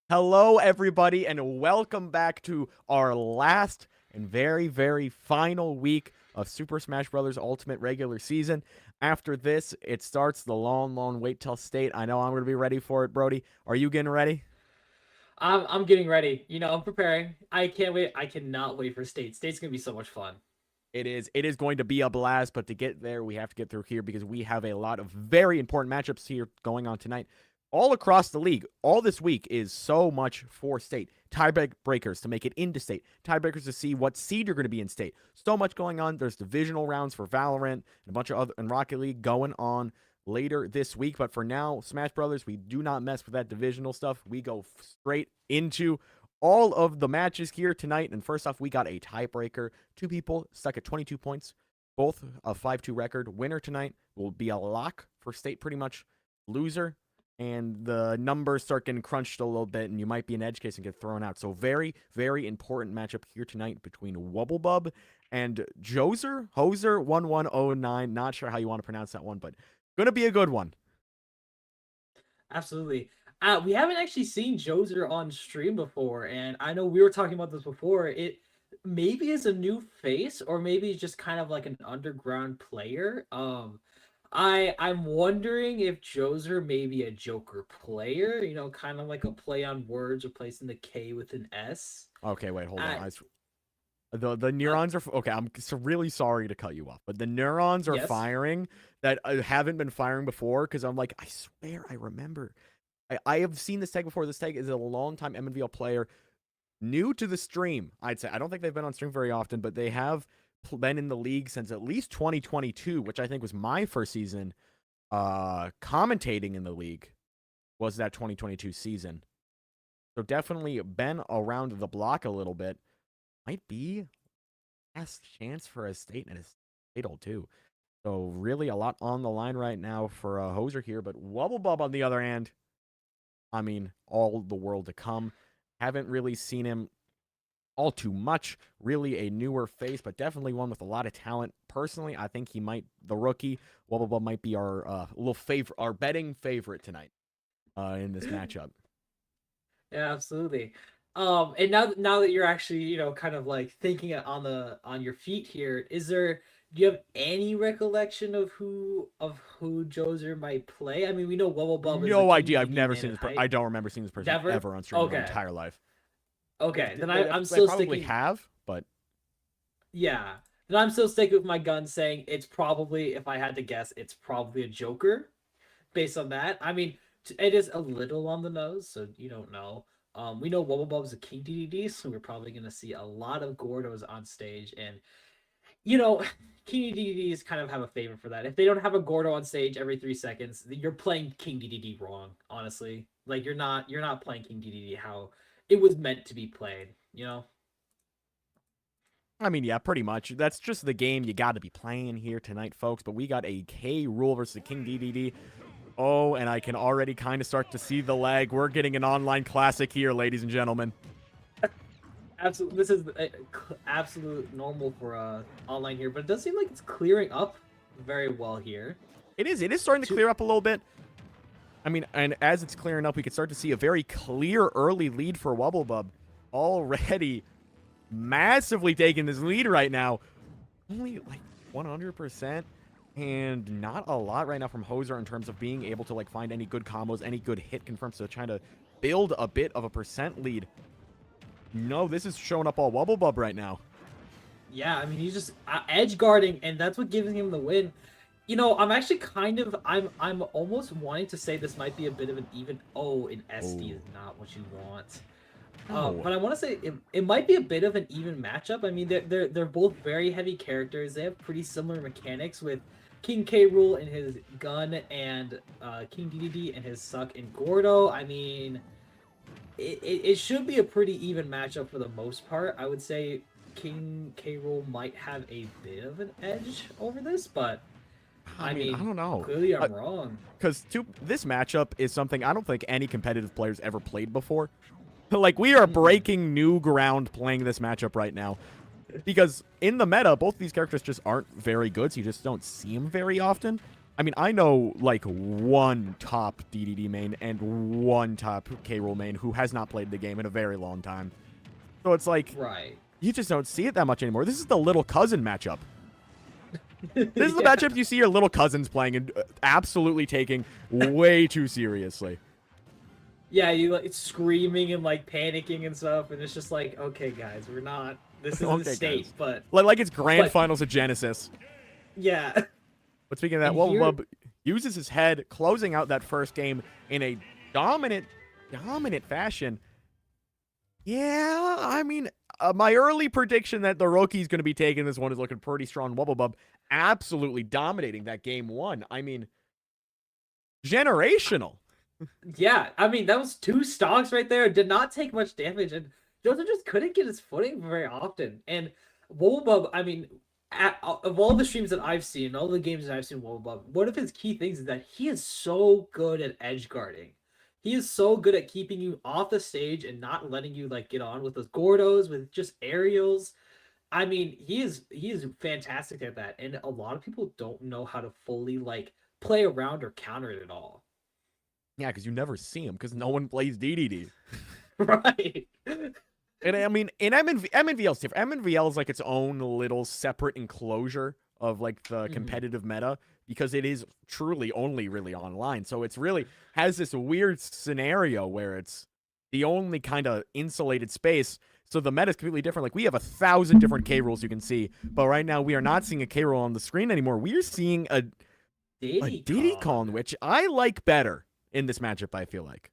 Hello, everybody, and welcome back to our last and very, very final week of Super Smash Bros. Ultimate regular season. After this, it starts the long, long wait till state. I know I'm going to be ready for it, Brody. Are you getting ready? I'm getting ready. I'm preparing. I can't wait. I cannot wait for state. State's gonna be so much fun. It is going to be a blast, but to get there, we have to get through here because we have a lot of very important matchups here going on tonight. All across the league, all this week is so much for state. Tiebreakers to make it into state. Tiebreakers to see what seed you're going to be in state. So much going on. There's divisional rounds for Valorant and a bunch of other and Rocket League going on later this week. But for now, Smash Brothers, we do not mess with that divisional stuff. We go straight into all of the matches here tonight. And first off, we got a tiebreaker. Two people stuck at 22 points, both a 5-2 record. Winner tonight will be a lock for state, pretty much. Loser, and the numbers start getting crunched a little bit, and you might be an edge case and get thrown out. So very, very important matchup here tonight between Wubblebub and Hoser1109. Not sure how you want to pronounce that one, but going to be a good one. Absolutely. We haven't actually seen Joser on stream before, and I know we were talking about this before. It maybe is a new face, or maybe it's just kind of like an underground player. I'm wondering if Joser may be a Joker player. Kind of like a play on words, replacing the K with an S. Okay, wait, hold I, on. The neurons are okay. I'm really sorry to cut you off, but the neurons are yes. firing that haven't been firing before because I'm like, I swear I remember. I have seen this tag before. This tag is a long-time MNVL player, new to the stream. I'd say I don't think they've been on stream very often, but they have been in the league since at least 2022, which I think was my first season commentating in the league. Was that 2022 season? So definitely been around the block a little bit. Might be last chance for a state and a state too. So really a lot on the line right now for Hoser here, but Wubblebub on the other hand, I mean, all the world to come. Haven't really seen him all too much. Really a newer face, but definitely one with a lot of talent. Personally, I think he might, the rookie, Wubblebub might be our little favorite, our betting favorite tonight in this matchup. Yeah, absolutely. And now that you're actually, kind of like thinking on your feet here, do you have any recollection of who Joser might play? I mean, we know Wubblebub is the No King idea. I've DDD never man seen in this. height. I don't remember seeing this person Never? ever on stream in my Okay. entire life. Okay. Then I'm They still probably sticking. have, but Yeah. Then I'm still sticking with my gun, saying it's probably, if I had to guess, it's probably a Joker. Based on that, I mean, it is a little on the nose, so you don't know. We know Wubblebub's a King DDD, so we're probably gonna see a lot of Gordos on stage, and you know, King DDDs kind of have a favor for that. If they don't have a Gordo on stage every 3 seconds, you're playing King DDD wrong. Honestly, like you're not playing King DDD how it was meant to be played. I mean, yeah, pretty much. That's just the game you got to be playing here tonight, folks. But we got a K Rule versus the King DDD. Oh, and I can already kind of start to see the lag. We're getting an online classic here, ladies and gentlemen. Absolutely, this is absolute normal for online here, but it does seem like it's clearing up very well here. It is. It is starting to clear up a little bit. I mean, and as it's clearing up, we can start to see a very clear early lead for Wubblebub. Already massively taking this lead right now. Only like 100%. And not a lot right now from Hoser in terms of being able to like find any good combos, any good hit confirms. So trying to build a bit of a percent lead. No, this is showing up all Wubblebub right now. Yeah, I mean he's just edge guarding, and that's what gives him the win. I'm actually I'm almost wanting to say this might be a bit of an even. Oh, an SD is not what you want. But I want to say it might be a bit of an even matchup. I mean, they're both very heavy characters. They have pretty similar mechanics with King K. Rool and his gun, and King DDD and his suck and Gordo. I mean, it should be a pretty even matchup for the most part. I would say King K. Rool might have a bit of an edge over this, but I mean, I don't know. Clearly, I'm wrong. Because this matchup is something I don't think any competitive players ever played before. Like, we are breaking new ground playing this matchup right now. Because in the meta, both these characters just aren't very good, so you just don't see them very often. I mean, I know like one top DDD main and one top K. Rool main who has not played the game in a very long time. So it's like, Right. you just don't see it that much anymore. This is the little cousin matchup. This is the Yeah. matchup you see your little cousins playing and absolutely taking way too seriously. Yeah, you like screaming and like panicking and stuff, and it's just like, okay, guys, we're not. This is Okay, the state, guys. but Like it's grand but- finals of Genesis. yeah. But speaking of that, And Wubba here- Bub uses his head, closing out that first game in a dominant fashion. Yeah, I mean, my early prediction that the rookie's going to be taking this one is looking pretty strong. Wubba Bub absolutely dominating that game one. I mean, generational. Yeah, I mean that was 2 stocks right there. Did not take much damage, and Joseph just couldn't get his footing very often. And Wobub, I mean, of all the streams that I've seen, all the games that I've seen Wobub, one of his key things is that he is so good at edge guarding. He is so good at keeping you off the stage and not letting you like get on with those Gordos, with just aerials. I mean, he is fantastic at that, and a lot of people don't know how to fully like play around or counter it at all. Yeah, because you never see him because no one plays DDD. Right. And I mean, in MNVL is different. MNVL is like its own little separate enclosure of like the competitive meta because it is truly only really online. So it's really has this weird scenario where it's the only kind of insulated space. So the meta is completely different. Like we have 1,000 different K rules you can see, but right now we are not seeing a K rule on the screen anymore. We are seeing a Diddy Kong, which I like better in this matchup, I feel like.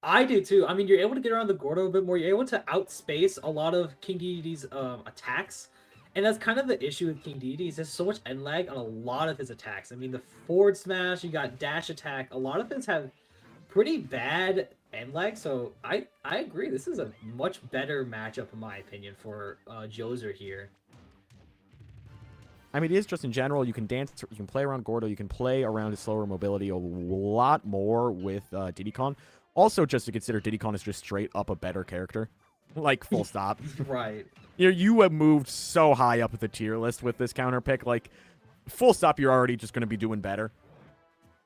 I do too. I mean, you're able to get around the Gordo a bit more. You're able to outspace a lot of King Dedede's attacks. And that's kind of the issue with King Dedede. There's so much end lag on a lot of his attacks. I mean, the forward smash, you got dash attack. A lot of things have pretty bad end lag. So I agree. This is a much better matchup, in my opinion, for Joser here. I mean, it is just in general, you can dance, you can play around Gordo, you can play around his slower mobility a lot more with Diddy Kong. Also, just to consider, Diddy Kong is just straight up a better character. Like, full stop. Right. You have moved so high up the tier list with this counter pick. Like, full stop, you're already just going to be doing better.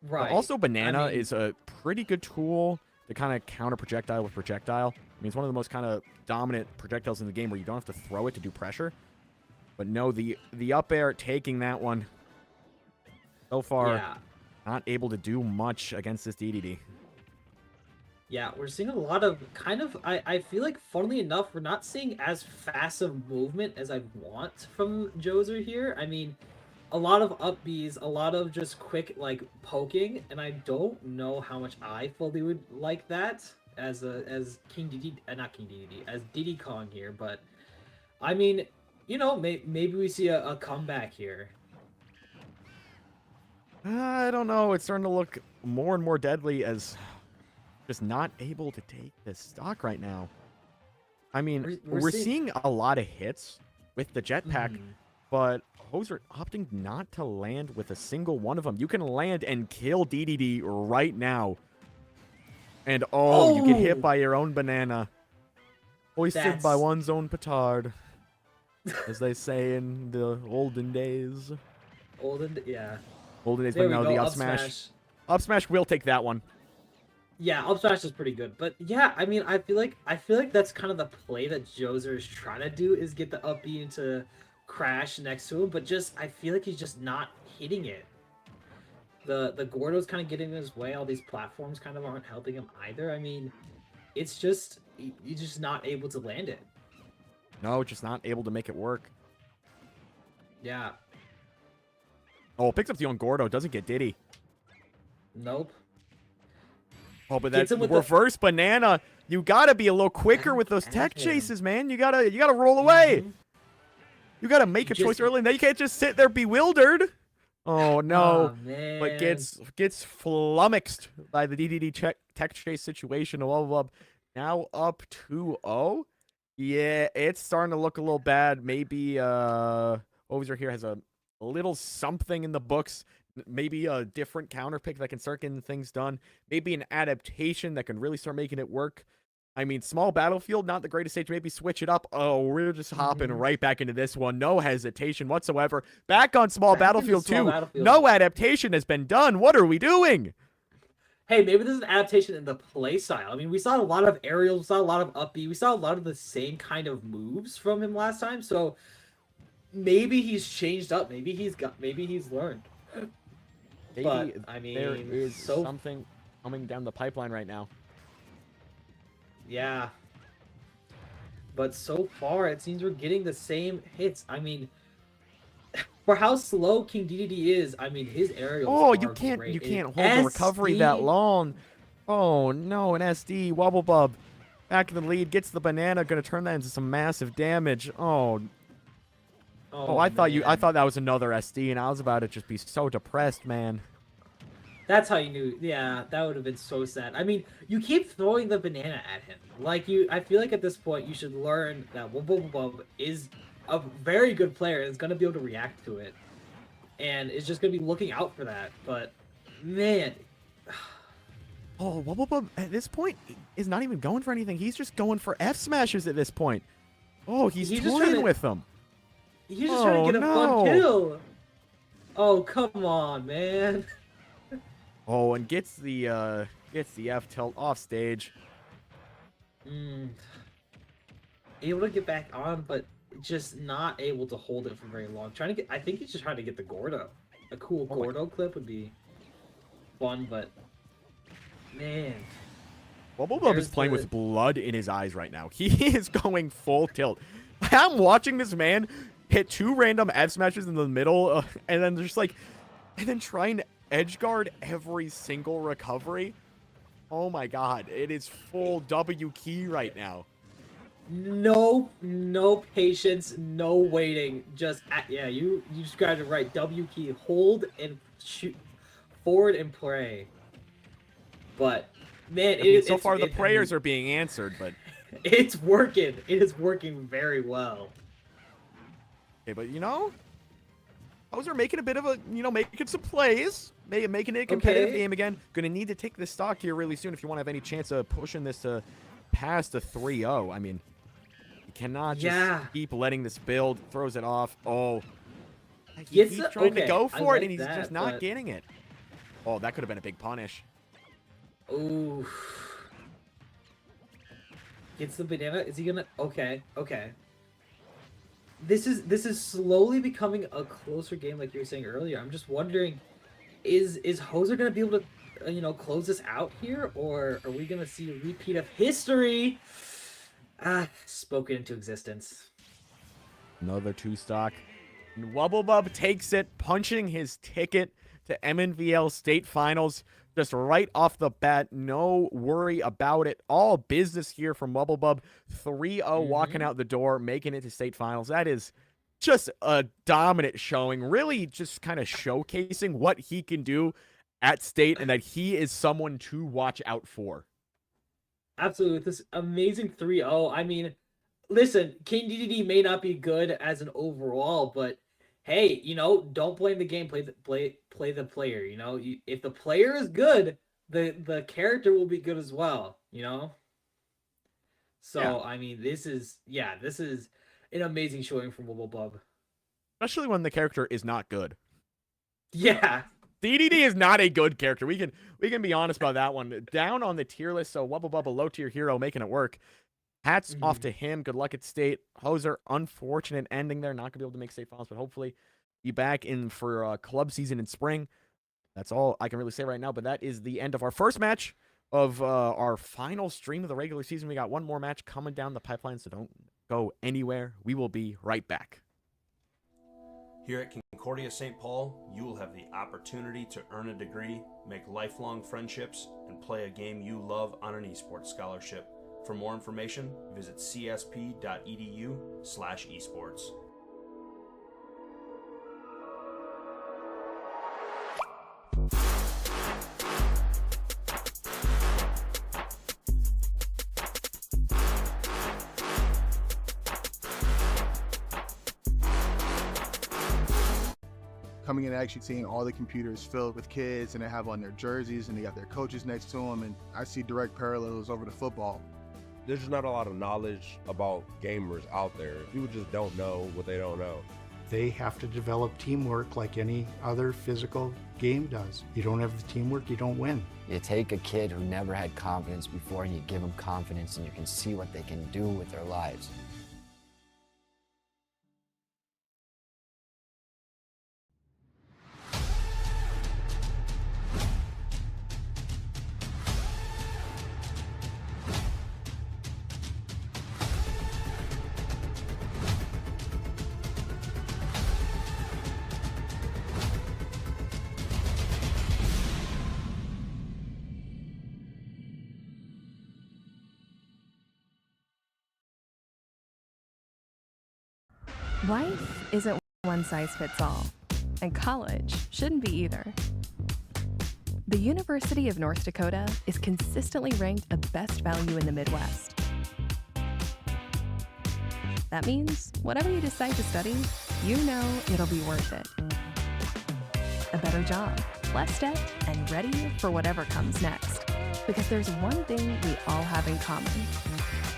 Right. Also, Banana I mean, is a pretty good tool to kind of counter projectile with projectile. I mean, it's one of the most kind of dominant projectiles in the game where you don't have to throw it to do pressure. But no, the up air taking that one. So far, yeah. not able to do much against this DDD. Yeah, we're seeing a lot of kind of, I feel like, funnily enough, we're not seeing as fast of movement as I want from Joser here. I mean, a lot of up Bs, a lot of just quick, like, poking, and I don't know how much I fully would like that as King Dedede, not King Dedede, as Diddy Kong here, but, I mean, you know, maybe we see a comeback here. I don't know. It's starting to look more and more deadly as just not able to take this stock right now. I mean, we're seeing a lot of hits with the jetpack, but Hoser opting not to land with a single one of them. You can land and kill DDD right now. And you get hit by your own banana. Hoisted by one's own petard. As they say in the olden days. Olden days, but no, the up smash. Up smash will take that one. Yeah, up smash is pretty good. But yeah, I mean, I feel like that's kind of the play that Joser is trying to do, is get the up B into Crash next to him, but just I feel like he's just not hitting it. The Gordo's kind of getting in his way. All these platforms kind of aren't helping him either. I mean, it's just you're just not able to land it. No, just not able to make it work. Yeah. Oh, picks up the own Gordo. Doesn't get Diddy. Nope. Oh, but that reverse banana. You gotta be a little quicker with those tech chases, man. You gotta roll away. You gotta make a choice early. Now you can't just sit there bewildered. Oh no! Man. But gets flummoxed by the DDD tech chase situation. Now up 2-0. Yeah, it's starting to look a little bad. Maybe Ozer here has a little something in the books. Maybe a different counter pick that can start getting things done. Maybe an adaptation that can really start making it work. I mean, small battlefield, not the greatest stage. Maybe switch it up. Oh, we're just hopping right back into this one. No hesitation whatsoever. Back on small Back into battlefield small 2. battlefield. No adaptation has been done. What are we doing? Hey, maybe there's an adaptation in the play style. I mean, we saw a lot of aerials, we saw a lot of up B, we saw a lot of the same kind of moves from him last time. So maybe he's changed up. Maybe he's learned. Maybe but I mean, there is something coming down the pipeline right now. Yeah. But so far, it seems we're getting the same hits. I mean, for how slow King DDD is, I mean, his aerials Oh, are you can't great. hold the recovery that long. Oh no, an SD Wobblebub back in the lead, gets the banana, gonna turn that into some massive damage. Oh, I thought that was another SD, and I was about to just be so depressed, man. That's how you knew. Yeah, that would have been so sad. I mean, you keep throwing the banana at him. Like I feel like at this point you should learn that Wobblebub is a very good player and is going to be able to react to it, and is just going to be looking out for that. But man, oh, Wobblebub at this point is not even going for anything. He's just going for F smashes at this point. Oh, he's toying with them. He's just trying to get a fun kill. Oh, come on, man. Oh, and gets the F tilt off stage. Able to get back on, but just not able to hold it for very long. I think he's just trying to get the Gordo. A cool Gordo clip would be fun, but man. Wobblebub is playing with blood in his eyes right now. He is going full tilt. I'm watching this man hit 2 random F smashes in the middle, and then trying to edge guard every single recovery. Oh my god, it is full W key right now. No patience, no waiting. Just yeah, you described it right. W key, hold and shoot forward and pray. But man, so far the prayers are being answered, but it's working. It is working very well. Okay, but Hoser making a bit of a, making some plays, making it a competitive game again. Gonna need to take this stock here really soon if you want to have any chance of pushing this to past the 3-0. I mean, you cannot just keep letting this build. Throws it off. Oh, he's trying to go for it, and he's just not getting it. Oh, that could have been a big punish. Ooh. Gets the banana. Is he gonna? Okay. This is slowly becoming a closer game, like you were saying earlier. I'm just wondering, is Hoser gonna be able to, close this out here, or are we gonna see a repeat of history? Spoken into existence. Another 2 stock. And Wobblebub takes it, punching his ticket to MNVL state finals. Just right off the bat, no worry about it. All business here from Wobblebub. 3-0 walking out the door, making it to state finals. That is just a dominant showing. Really just kind of showcasing what he can do at state and that he is someone to watch out for. Absolutely. With this amazing 3-0. I mean, listen, King DDD may not be good as an overall, but hey, don't blame the game, play the player, if the player is good, the character will be good as well, So, yeah. I mean, this is an amazing showing from Wobblebub. Especially when the character is not good. Yeah. DDD is not a good character. We can be honest about that one. Down on the tier list, so Wobblebub, a low tier hero, making it work. Hats off to him. Good luck at state. Hoser, unfortunate ending there. Not going to be able to make state finals, but hopefully be back in for club season in spring. That's all I can really say right now, but that is the end of our first match of our final stream of the regular season. We got one more match coming down the pipeline, so don't go anywhere. We will be right back. Here at Concordia St. Paul, you will have the opportunity to earn a degree, make lifelong friendships, and play a game you love on an esports scholarship. For more information, visit csp.edu/esports. Coming in and actually seeing all the computers filled with kids, and they have on their jerseys and they got their coaches next to them, and I see direct parallels over to football. there's just not a lot of knowledge about gamers out there. People just don't know what they don't know. They have to develop teamwork like any other physical game does. You don't have the teamwork, you don't win. You take a kid who never had confidence before and you give them confidence and you can see what they can do with their lives. Life isn't one size fits all, and college shouldn't be either. The University of North Dakota is consistently ranked a best value in the Midwest. That means whatever you decide to study, you know it'll be worth it. A better job, less debt, and ready for whatever comes next. Because there's one thing we all have in common.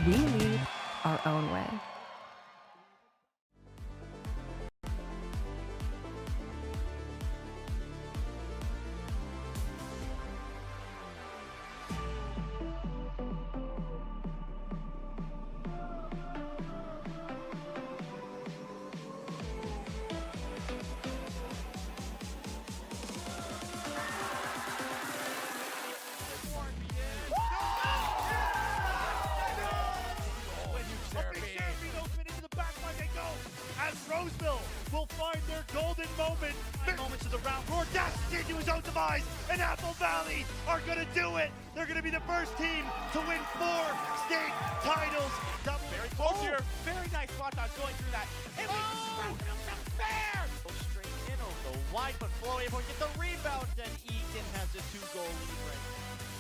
We lead our own way. Roseville will find their golden moment. Moments of the round. Rodastic to his own demise, and Apple Valley are going to do it. They're going to be the first team to win 4 state titles. Very close here. Very nice spot on going through that. And fair. Go straight in over the wide, but Flo able to get the rebound, and Egan has a 2-goal lead right.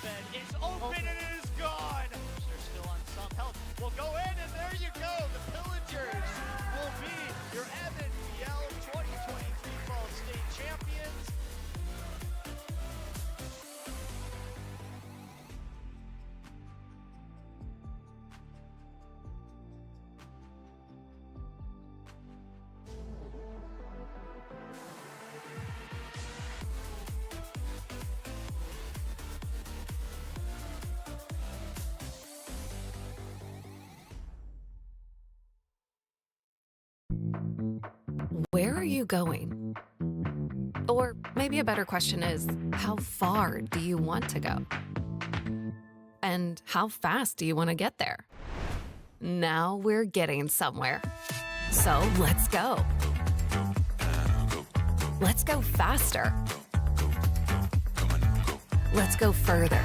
Then it's open and it is gone. They're still on some help. We'll go in, and there you go. The Pillagers will be your MNVL 2023 Fall State champions. Where are you going? Or maybe a better question is, how far do you want to go? And how fast do you want to get there? Now we're getting somewhere. So let's go. Let's go faster. Let's go further.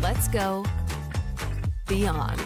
Let's go beyond.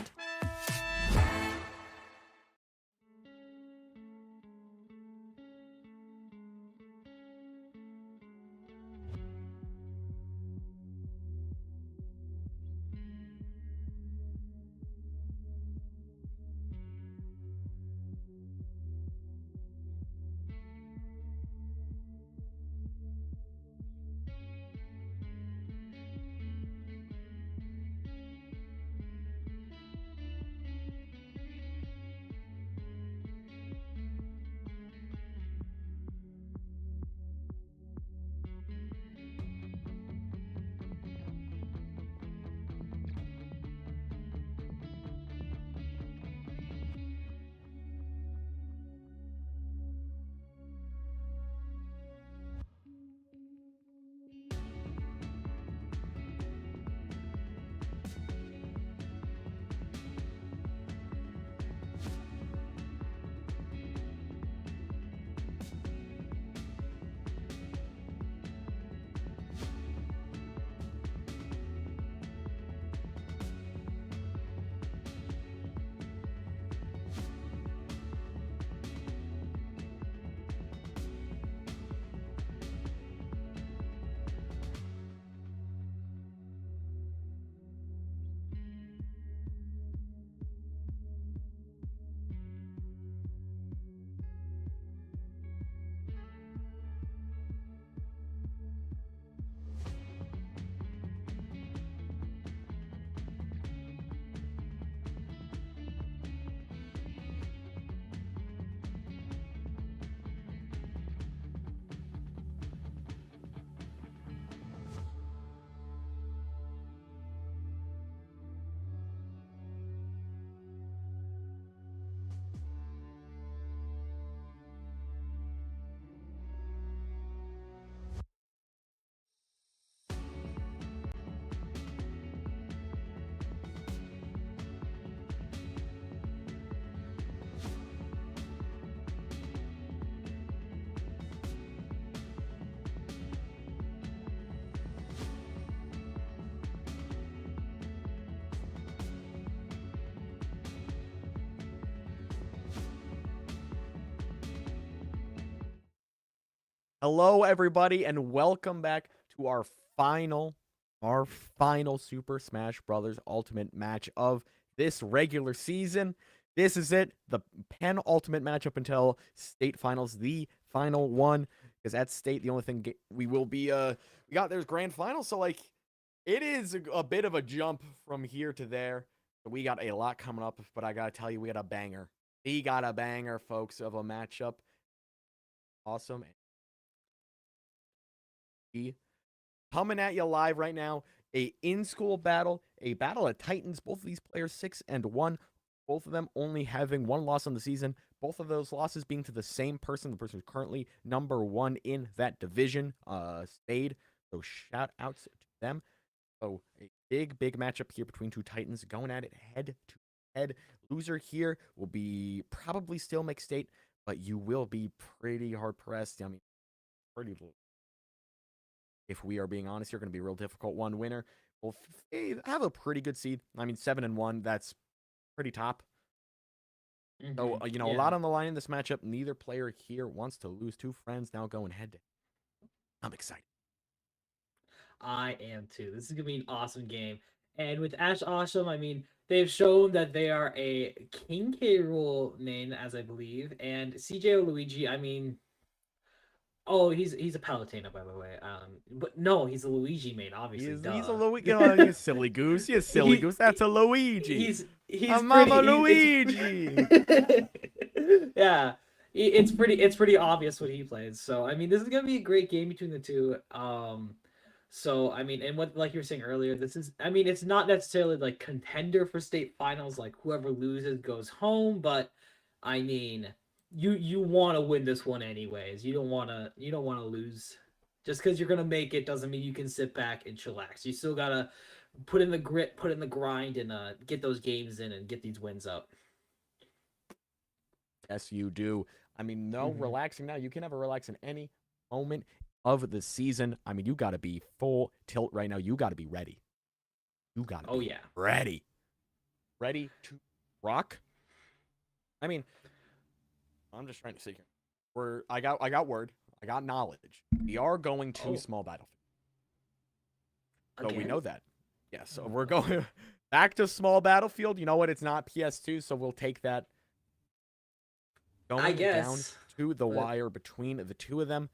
Hello, everybody, and welcome back to our final Super Smash Brothers Ultimate match of this regular season. This is it, the penultimate matchup until state finals, the final one. Because at state, the only thing we will be, we got there's grand finals, so like, it is a bit of a jump from here to there. We got a lot coming up, but I gotta tell you, we got a banger. We got a banger, folks, of a matchup. Awesome. Coming at you live right now, a in-school battle, a battle of titans. Both of these players 6-1. Both of them only having one loss on the season. Both of those losses being to the same person, the person who's currently #1 in that division, Spade. So shout outs to them. So a big matchup here between two titans going at it head to head. Loser here will be probably still make state, but you will be pretty hard pressed. I mean, pretty. If we are being honest, you're going to be a real difficult one. Winner will have a pretty good seed. I mean, 7-1, that's pretty top. So, a lot on the line in this matchup. Neither player here wants to lose. Two friends now going head to head. I'm excited. I am too. This is going to be an awesome game. And with Ash Awesome, I mean, they've shown that they are a King K. Rool main, as I believe. And CJ Luigi, I mean... Oh, he's a Palutena, by the way. But no, he's a Luigi main, obviously. He's a Luigi. You silly goose. You silly goose. That's a Luigi. He's Mama Luigi. Yeah, it's pretty obvious what he plays. So I mean, this is gonna be a great game between the two. So I mean, and what like you were saying earlier, this is it's not necessarily like contender for state finals. Like whoever loses goes home, but I mean. You want to win this one anyways. You don't want to lose. Just because you're gonna make it doesn't mean you can sit back and chillax. You still gotta put in the grit, put in the grind, and get those games in and get these wins up. Yes, you do. I mean, no relaxing now. You can never relax in any moment of the season. I mean, you got to be full tilt right now. You got to be ready. You got to be ready. Ready to rock. I mean, I'm just trying to see here. I got word. I got knowledge. We are going to small battlefield. So we know that. Yeah, so we're going back to small battlefield. You know what? It's not PS2, so we'll take that. Going down to the wire between the two of them.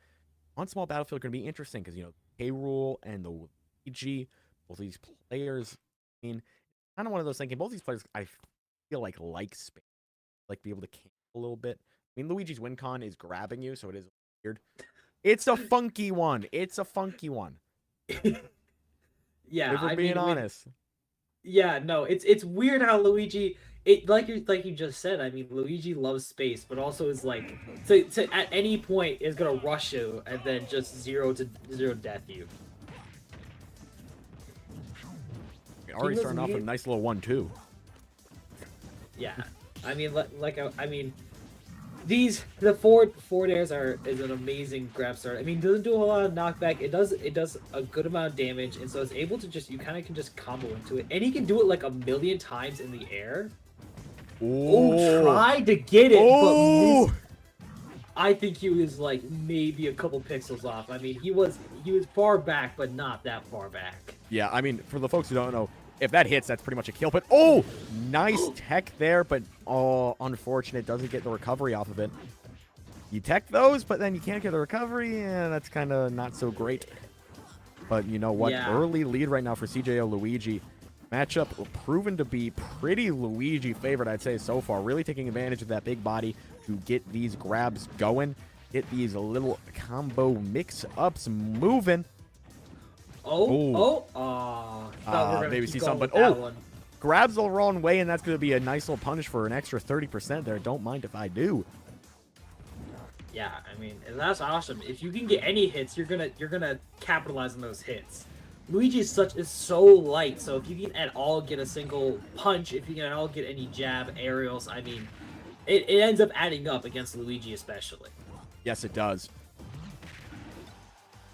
On small battlefield going to be interesting because, K. Rool and the Luigi, both these players, I mean, kind of one of those thinking, both these players, I feel like space, like be able to camp a little bit. I mean, Luigi's win con is grabbing you, so it is weird. It's a funky one. It's a funky one. Yeah, if we're being honest. Yeah, no, it's weird how Luigi. It like you just said. I mean, Luigi loves space, but also is like to at any point is gonna rush you and then just zero death you. Already starting off with a nice little 1-2. Yeah, I mean, the forward airs is an amazing grab start. I mean, it doesn't do a whole lot of knockback. It does a good amount of damage, and so it's able to you kind of can just combo into it, and he can do it like a million times in the air. Oh, tried to get it, but missed. I think he was like maybe a couple pixels off. I mean, he was far back, but not that far back. Yeah, I mean, for the folks who don't know, if that hits, that's pretty much a kill. But nice tech there, but unfortunate, doesn't get the recovery off of it. You tech those, but then you can't get the recovery, and that's kind of not so great. But you know what? Yeah. Early lead right now for CJ Luigi. Matchup proven to be pretty Luigi favorite, I'd say, so far. Really taking advantage of that big body to get these grabs going. Get these little combo mix-ups moving. Maybe see some, but grabs the wrong way, and that's going to be a nice little punish for an extra 30% there. Don't mind if I do. Yeah, I mean, that's awesome. If you can get any hits, you're gonna capitalize on those hits. Luigi is so light, so if you can at all get a single punch, if you can at all get any jab, aerials, I mean, it ends up adding up against Luigi especially. Yes, it does.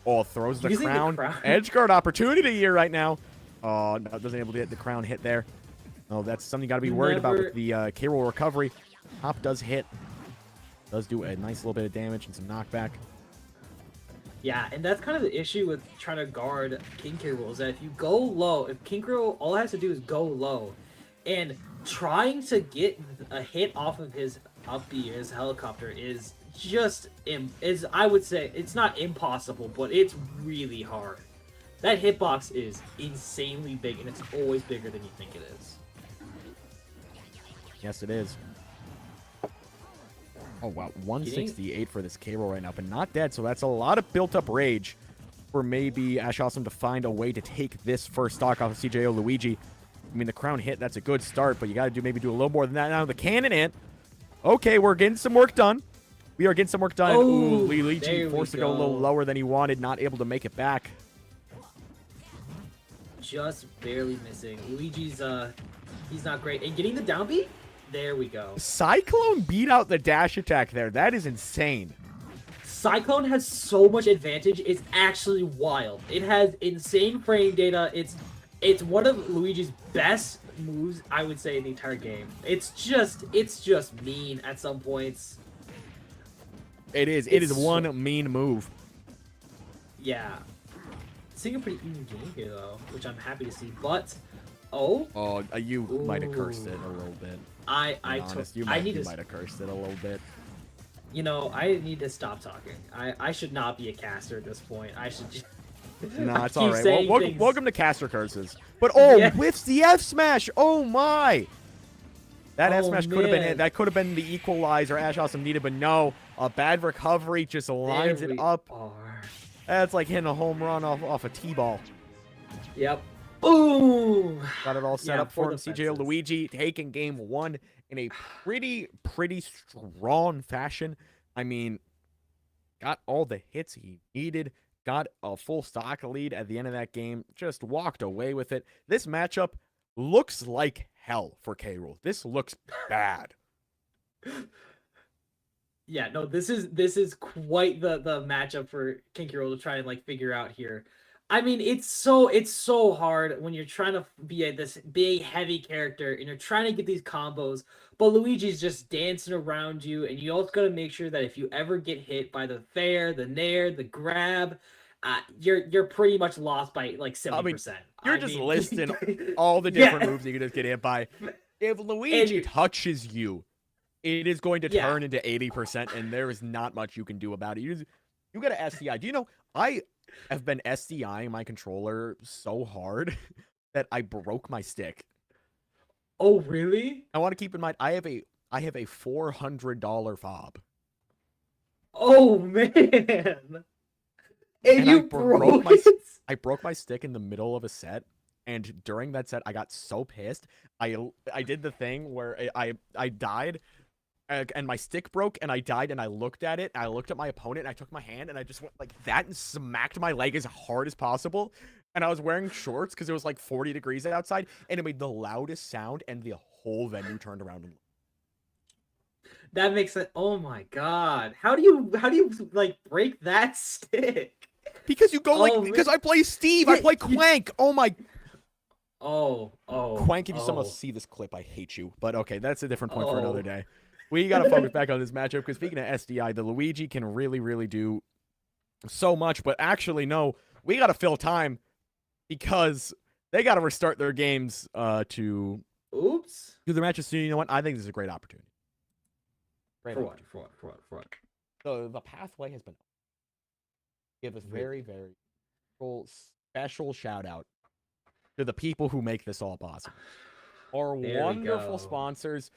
Throws the crown. Edge guard opportunity here right now. No, doesn't able to get the crown hit there. Oh, that's something you got to be worried about with the K. Rool recovery. Hop does hit. Does do a nice little bit of damage and some knockback. Yeah, and that's kind of the issue with trying to guard King K. Rool, is that if you go low, if King K. Rool, all it has to do is go low, and trying to get a hit off of his up B, his helicopter, is just, I would say, it's not impossible, but it's really hard. That hitbox is insanely big, and it's always bigger than you think it is. Yes, it is. Oh, wow. 168 for this K-Roll right now, but not dead. So that's a lot of built-up rage for maybe Ash Awesome to find a way to take this first stock off of CJO Luigi. I mean, the crown hit, that's a good start, but you got to maybe do a little more than that. Now the cannon in. Okay, we're getting some work done. We are getting some work done. Oh, ooh, Luigi forced to go a little go. lower than he wanted, not able to make it back. Just barely missing. Luigi's, he's not great. And getting the down B? There we go. Cyclone beat out the dash attack there. That is insane. Cyclone has so much advantage. It's actually wild. It has insane frame data. It's one of Luigi's best moves, I would say, in the entire game. It's just mean at some points. It is. It is one mean move. Yeah. Seeing a pretty even game here though, which I'm happy to see. But You might have cursed it a little bit. You might have cursed it a little bit. You know, I need to stop talking. I should not be a caster at this point. I should just... Nah, it's all right. Well, welcome to caster curses. But whiffs the F smash. Oh my! That F smash could have been it. That could have been the equalizer Ash Awesome needed, but no. A bad recovery just lines it up. That's like hitting a home run off a T-ball. Yep. Boom! Got it all set up for him. CJO Luigi taking game one in a pretty strong fashion. I mean, got all the hits he needed. Got a full stock lead at the end of that game. Just walked away with it. This matchup looks like hell for K. Rool. This looks bad. Yeah, no, this is quite the matchup for King K. Rool to try and like figure out here. I mean, it's so hard when you're trying to be this big, heavy character and you're trying to get these combos, but Luigi's just dancing around you, and you also got to make sure that if you ever get hit by the fair, the nair, the grab, you're pretty much lost by like 70%. You're just listing all the different moves you can just get hit by. If Luigi touches you, it is going to turn into 80%, and there is not much you can do about it. You got to SDI. Do you know, I have been SDIing my controller so hard that I broke my stick. Oh, really? I want to keep in mind, I have a $400 fob. Oh, man. And you broke it? I broke my stick in the middle of a set, and during that set, I got so pissed. I did the thing where I died, and my stick broke, and I died, and I looked at it. I looked at my opponent, and I took my hand, and I just went like that and smacked my leg as hard as possible. And I was wearing shorts because it was like 40 degrees outside, and it made the loudest sound, and the whole venue turned around and that makes it. Oh my god! How do you like break that stick? Because you go because I play Steve, I play Quank. Oh my. Quank, if you somehow see this clip, I hate you. But okay, that's a different point for another day. We got to focus back on this matchup because speaking of SDI, the Luigi can really do so much. But actually, no, we got to fill time because they got to restart their games to do the matches soon. You know what? I think this is a great opportunity. For what? So the pathway has been. Give a very special shout out to the people who make this all possible. Our wonderful sponsors.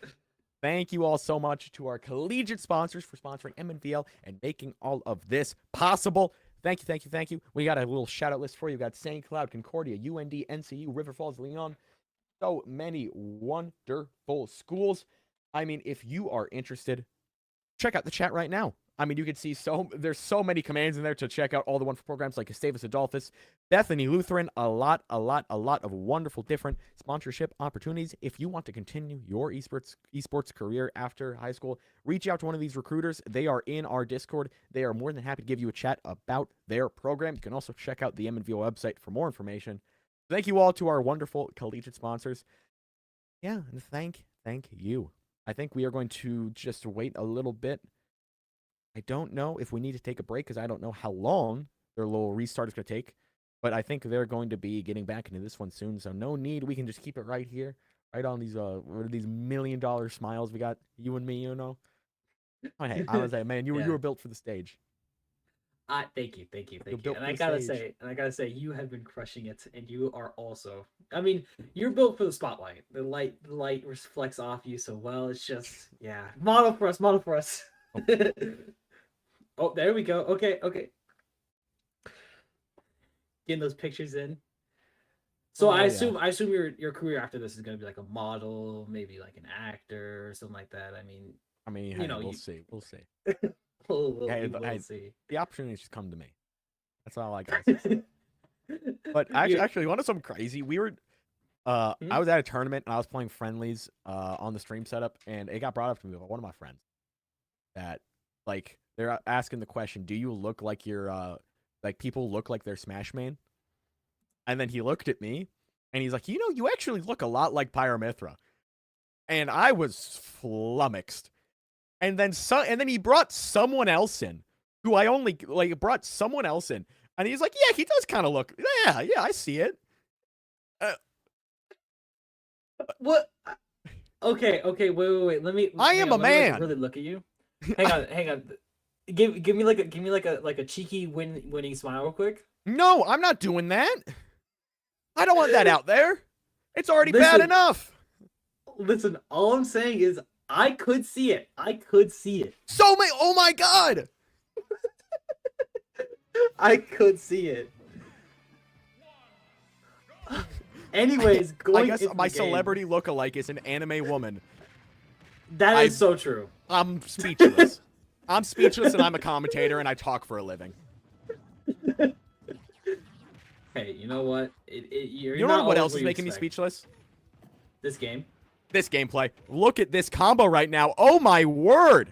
Thank you all so much to our collegiate sponsors for sponsoring MNVL and making all of this possible. Thank you. We got a little shout out list for you. We got St. Cloud, Concordia, UND, NCU, River Falls, Leon. So many wonderful schools. I mean, if you are interested, check out the chat right now. I mean, you can see there's so many commands in there to check out all the wonderful programs like Gustavus Adolphus, Bethany Lutheran, a lot of wonderful different sponsorship opportunities. If you want to continue your esports career after high school, reach out to one of these recruiters. They are in our Discord. They are more than happy to give you a chat about their program. You can also check out the MNVL website for more information. Thank you all to our wonderful collegiate sponsors. Yeah, and thank you. I think we are going to just wait a little bit. I don't know if we need to take a break because I don't know how long their little restart is going to take. But I think they're going to be getting back into this one soon, so no need. We can just keep it right here, right on these $1 million smiles we got, you and me, you know. Oh, hey, I was like, man, you were built for the stage. Thank you. built And for I the gotta say, you have been crushing it, and you are also. I mean, you're built for the spotlight. The light reflects off you so well. It's just, yeah. Model for us. Oh, there we go. Okay. Getting those pictures in. So I assume your career after this is gonna be like a model, maybe like an actor or something like that. I mean, you hey, know, we'll you- see. We'll see. We'll see. The opportunities just come to me. That's all I got. But actually, you want something crazy? We were, I was at a tournament and I was playing friendlies on the stream setup, and it got brought up to me by one of my friends that, like, they're asking the question, do you look like you're, like, people look like they're Smash main? And then he looked at me and he's like, you actually look a lot like Pyramithra. And I was flummoxed. And then he brought someone else in, who I only brought someone else in, and he's like, "Yeah, he does kind of look. Yeah, I see it." What? Okay, wait. Let me. I am a man. Really look at you. Hang on. Give me like a cheeky winning smile real quick. No, I'm not doing that. I don't want that out there. It's already bad enough. Listen, all I'm saying is I could see it. Oh my god. I could see it. Anyways, I guess my celebrity lookalike is an anime woman. That is so true. I'm speechless. And I'm a commentator and I talk for a living. Hey, you know what? You know what else is making me speechless? This game. This gameplay. Look at this combo right now. Oh my word.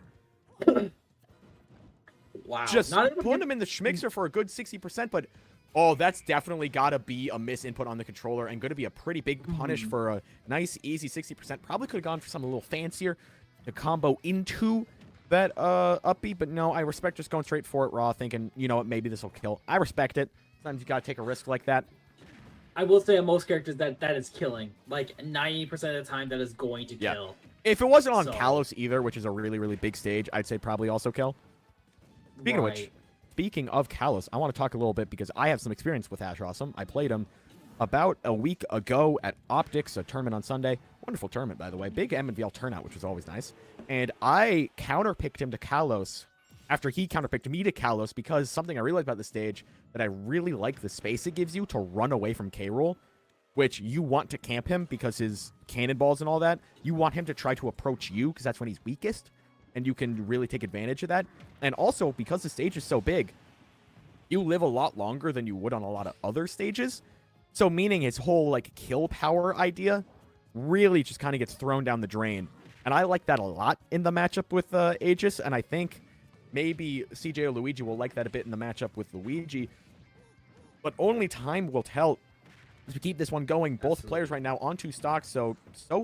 Wow. Just putting him in the schmixer for a good 60%, but that's definitely got to be a misinput on the controller and going to be a pretty big punish for a nice, easy 60%. Probably could have gone for something a little fancier to combo into that upbeat, but no, I respect just going straight for it raw, thinking, you know what, maybe this will kill. I respect it. Sometimes you got to take a risk like that. I will say on most characters that is killing. Like 90% of the time, that is going to kill. If it wasn't on Kalos either, which is a really, really big stage, I'd say probably also kill. Speaking of Kalos, I want to talk a little bit because I have some experience with Ash Awesome. I played him about a week ago at Optics, a tournament on Sunday. Wonderful tournament, by the way. Big MNVL turnout, which was always nice. And I counterpicked him to Kalos after he counterpicked me to Kalos because something I really like about the stage, that I really like the space it gives you to run away from K-Rool, which you want to camp him because his cannonballs and all that. You want him to try to approach you because that's when he's weakest, and you can really take advantage of that. And also, because the stage is so big, you live a lot longer than you would on a lot of other stages. So meaning his whole, like, kill power idea really just kind of gets thrown down the drain. And I like that a lot in the matchup with Aegis, and I think maybe CJ or Luigi will like that a bit in the matchup with Luigi. But only time will tell as we keep this one going. Both players right now on 2 stocks, so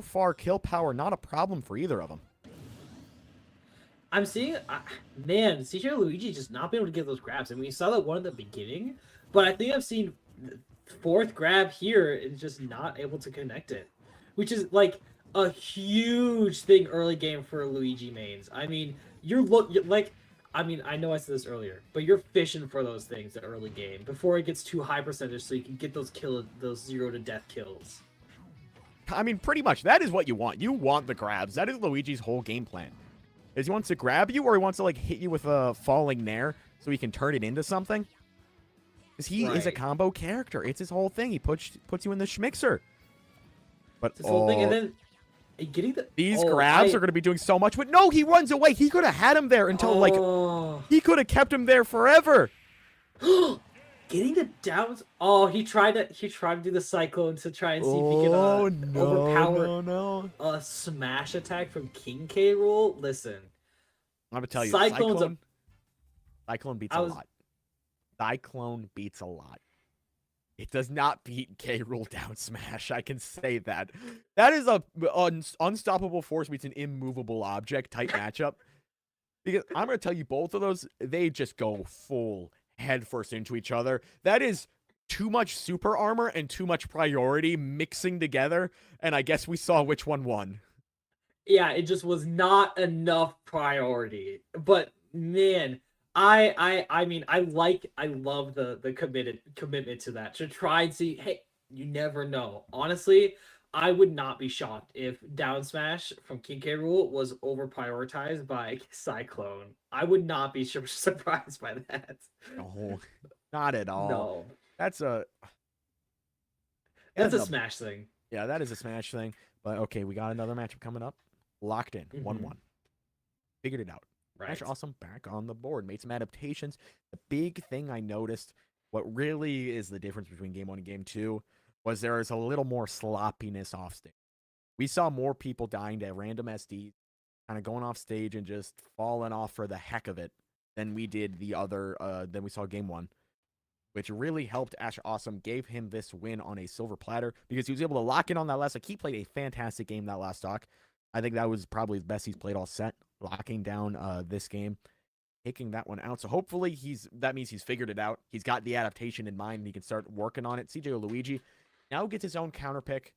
far kill power not a problem for either of them. I'm seeing, man, CJ and Luigi just not being able to get those grabs. I mean, we saw that one at the beginning, but I think I've seen the 4th grab here and just not able to connect it, which is like a huge thing early game for Luigi mains. I mean, I know I said this earlier, but you're fishing for those things at early game before it gets too high percentage, so you can get those 0 to death kills. I mean, pretty much that is what you want. You want the grabs. That is Luigi's whole game plan. Is he wants to grab you, or he wants to, like, hit you with a falling nair so he can turn it into something. Because he is a combo character. It's his whole thing. He puts you in the schmixer. But his whole thing, and then getting these grabs are going to be doing so much. But no, he runs away. He could have had him there until like he could have kept him there forever. Getting the downs. Oh, he tried to do the cyclone to try and see if he could overpower a smash attack from King K-Rool. Listen, I'm gonna tell you, Cyclone beats a lot. Cyclone beats a lot. It does not beat K-Rool down smash. I can say that. That is a unstoppable force meets an immovable object type matchup. Because I'm gonna tell you, both of those, they just go full headfirst into each other. That is too much super armor and too much priority mixing together, and I guess we saw which one won. Yeah, it just was not enough priority. But man, I mean, I love the commitment to that, to try and see. Hey, you never know. Honestly, I would not be shocked if down smash from King K. Rool was over prioritized by Cyclone. I would not be surprised by that. No, not at all. No, That's a Smash thing. Yeah, that is a Smash thing. But okay, we got another matchup coming up. Locked in, 1-1. Figured it out. Right. Ash Awesome back on the board. Made some adaptations. The big thing I noticed, what really is the difference between game 1 and game 2, was there is a little more sloppiness off stage. We saw more people dying to random SDs, kind of going off stage and just falling off for the heck of it than we did than we saw game 1. Which really helped Ash Awesome, gave him this win on a silver platter because he was able to lock in on that last stock. He played a fantastic game that last stock. I think that was probably the best he's played all set, locking down this game, taking that one out. So hopefully that means he's figured it out. He's got the adaptation in mind and he can start working on it. CJ Luigi now gets his own counter pick.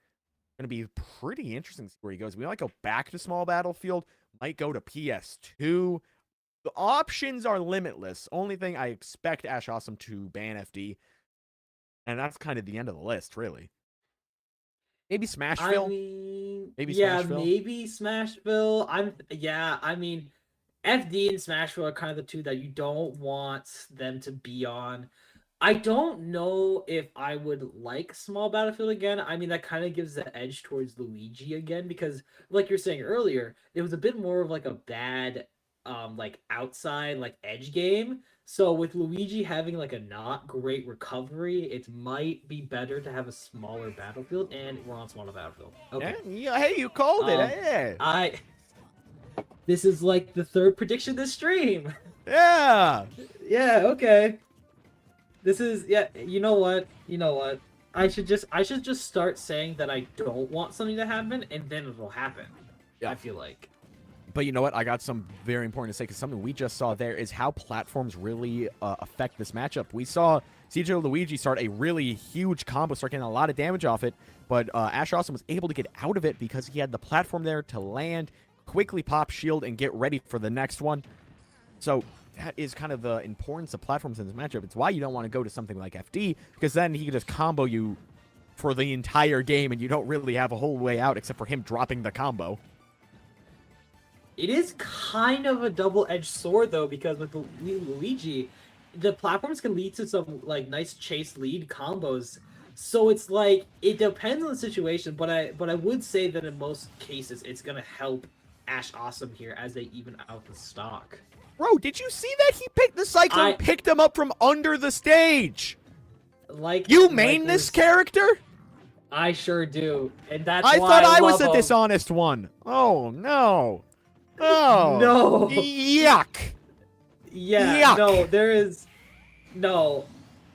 Going to be pretty interesting to see where he goes. We might go back to small battlefield, might go to PS2. The options are limitless. Only thing I expect Ash Awesome to ban FD. And that's kind of the end of the list, really. Maybe Smashville. I mean, maybe yeah, Smashville. maybe Smashville. I mean, FD and Smashville are kind of the two that you don't want them to be on. I don't know if I would like Small Battlefield again. I mean, that kind of gives the edge towards Luigi again because, like you're saying earlier, it was a bit more of like a bad, like outside, like edge game. So with Luigi having like a not great recovery, it might be better to have a smaller battlefield, and we're on smaller battlefield. Okay. Yeah, hey, you called it. Hey. This is like the third prediction this stream. Yeah. Yeah. Okay. This is You know what? I should just start saying that I don't want something to happen, and then it will happen. Yeah. I feel like. But you know what? I got some very important to say because something we just saw there is how platforms really affect this matchup. We saw CJ Luigi start a really huge combo, start getting a lot of damage off it, but Ash Awesome was able to get out of it because he had the platform there to land, quickly pop shield, and get ready for the next one. So that is kind of the importance of platforms in this matchup. It's why you don't want to go to something like FD, because then he can just combo you for the entire game, and you don't really have a whole way out except for him dropping the combo. It is kind of a double-edged sword, though, because with Luigi, the platforms can lead to some like nice chase lead combos. So it's like it depends on the situation, but I would say that in most cases it's gonna help Ash Awesome here as they even out the stock. Bro, did you see that? He picked the Cyclone, picked him up from under the stage. Like you main this character? I sure do, and that's I why thought I love was a him. dishonest one. Oh no. Oh no! Yuck! Yeah, Yuck. no, there is no.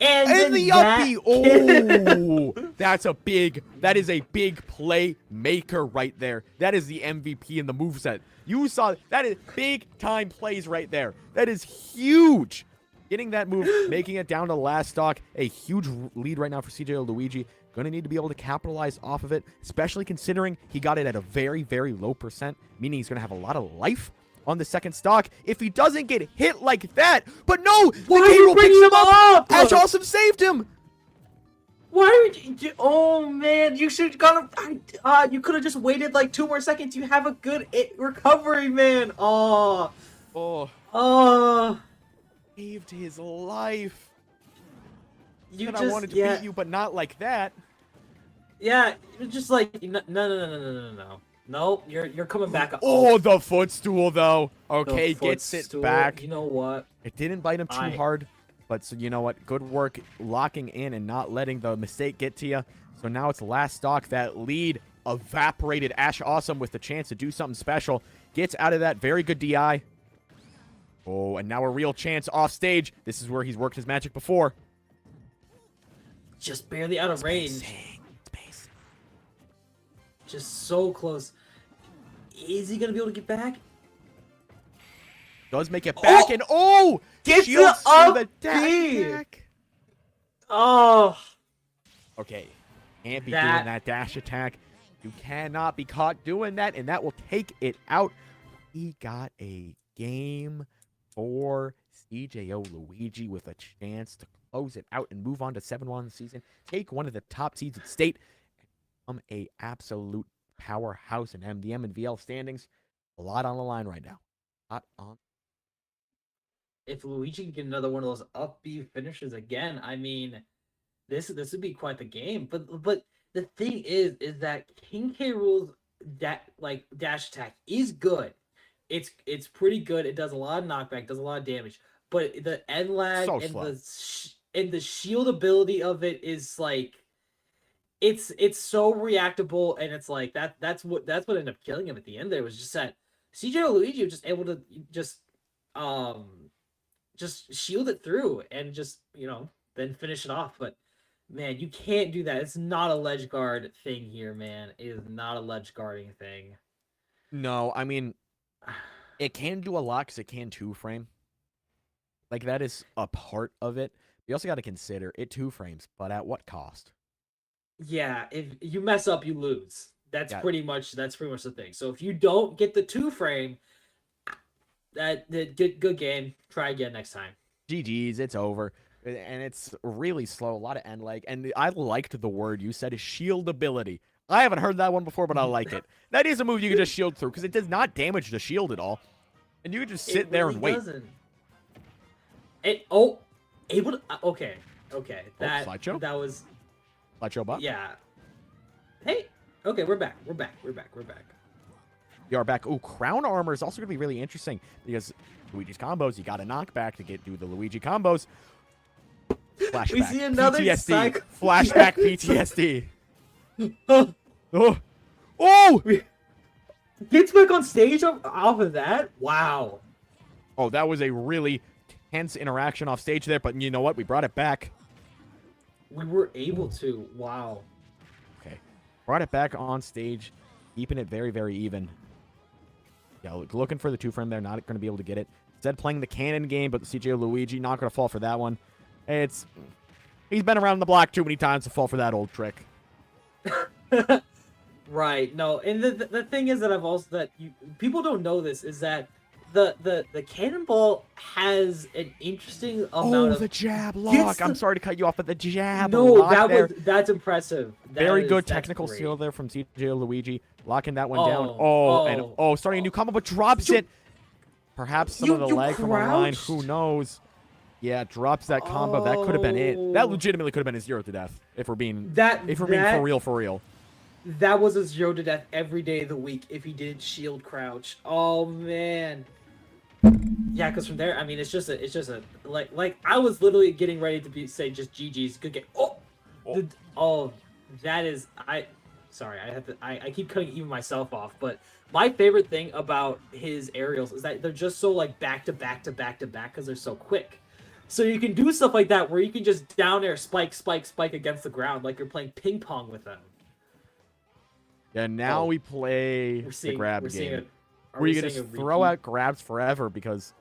And the uppie. Oh, that is a big playmaker right there. That is the MVP in the moveset. You saw that is big time plays right there. That is huge. Getting that move, making it down to last stock, a huge lead right now for CJ Luigi. Going to need to be able to capitalize off of it, especially considering he got it at a very, very low percent, meaning he's going to have a lot of life on the second stock if he doesn't get hit like that. But no, why the K-Rool picks him up? Ash Awesome saved him. Why would you? Oh man, you should you could have just waited like 2 more seconds. You have a good recovery, man. Oh. Saved his life. You I wanted to beat you, but not like that. Yeah, it was just like no. No, you're coming back up. Oh, the footstool though. Okay, gets it footstool, back. You know what? It didn't bite him too hard, but so you know what? Good work locking in and not letting the mistake get to you. So now it's last stock. That lead evaporated. Ash Awesome with the chance to do something special. Gets out of that. Very good DI. Oh, and now a real chance off stage. This is where he's worked his magic before. Just barely out of range. Just so close. Is he gonna be able to get back? Does make it back, and Gets shields the through the up dash B. attack. Oh, Okay, can't be That- doing that dash attack. You cannot be caught doing that, and that will take it out. He got a game for CJO Luigi with a chance to close it out and move on to 7-1 season. Take one of the top seeds at state, and become a absolute powerhouse in the MNVL standings. A lot on the line right now. A lot on. if Luigi can get another one of those up B finishes again, I mean, this would be quite the game. But the thing is that King K. Rool's dash attack is good. It's pretty good. It does a lot of knockback, does a lot of damage. But the end lag So and slow. the shield ability of it is like it's so reactable, and it's like that's what ended up killing him at the end. There was just that CJ Luigi was just able to just shield it through and just then finish it off. But man, you can't do that. It's not a ledge guard thing here, man. It is not a ledge guarding thing. No, I mean, it can do a lot because it can two-frame. Like, that is a part of it. You also got to consider it two-frames, but at what cost? Yeah, if you mess up, you lose. That's Yeah. pretty much the thing. So if you don't get the two frame, that good game. Try again next time. GG's, it's over. And it's really slow, a lot of end lag. And I liked the word you said is shield ability. I haven't heard that one before, but I like it. That is a move you can just shield through because it does not damage the shield at all. And you can just sit there and wait. Doesn't. Able to okay. slideshow? That was Slideshow bot? yeah. Hey, okay, we're back. You are back. Ooh, crown armor is also going to be really interesting because Luigi's combos, you got to knock back to do the Luigi combos. Flashback. We see another PTSD. Flashback PTSD. Oh! Gets back on stage off of that? Wow. Oh, that was a really tense interaction off stage there, but you know what? We brought it back. We were able to. Wow. Okay. Brought it back on stage, keeping it very, very even. Yeah, looking for the two-frame there, not going to be able to get it. Instead, playing the cannon game, but the CJ Luigi, not going to fall for that one. He's been around the block too many times to fall for that old trick. Right. No, and the thing is that people don't know this is that the cannonball has an interesting amount of the jab lock. I'm sorry to cut you off, but the jab No, lock there. that's impressive. Very good that's technical great. skill there from CJ Luigi. Locking that one down. Starting a new combo, but drops it. Perhaps some of the lag from online. Who knows? Yeah, drops that combo. That could have been it. That legitimately could have been a 0 to death if we're being for real. That was a 0 to death every day of the week if he did shield crouch. Oh man. Yeah, because from there, I mean, it's just a like I was literally getting ready to say just GG's. Good game. That is sorry, I keep cutting even myself off, but my favorite thing about his aerials is that they're just so like back to back to back to back because they're so quick. So you can do stuff like that where you can just down air spike against the ground like you're playing ping pong with them. Yeah, now we play the grab game. Where you can just throw out grabs forever because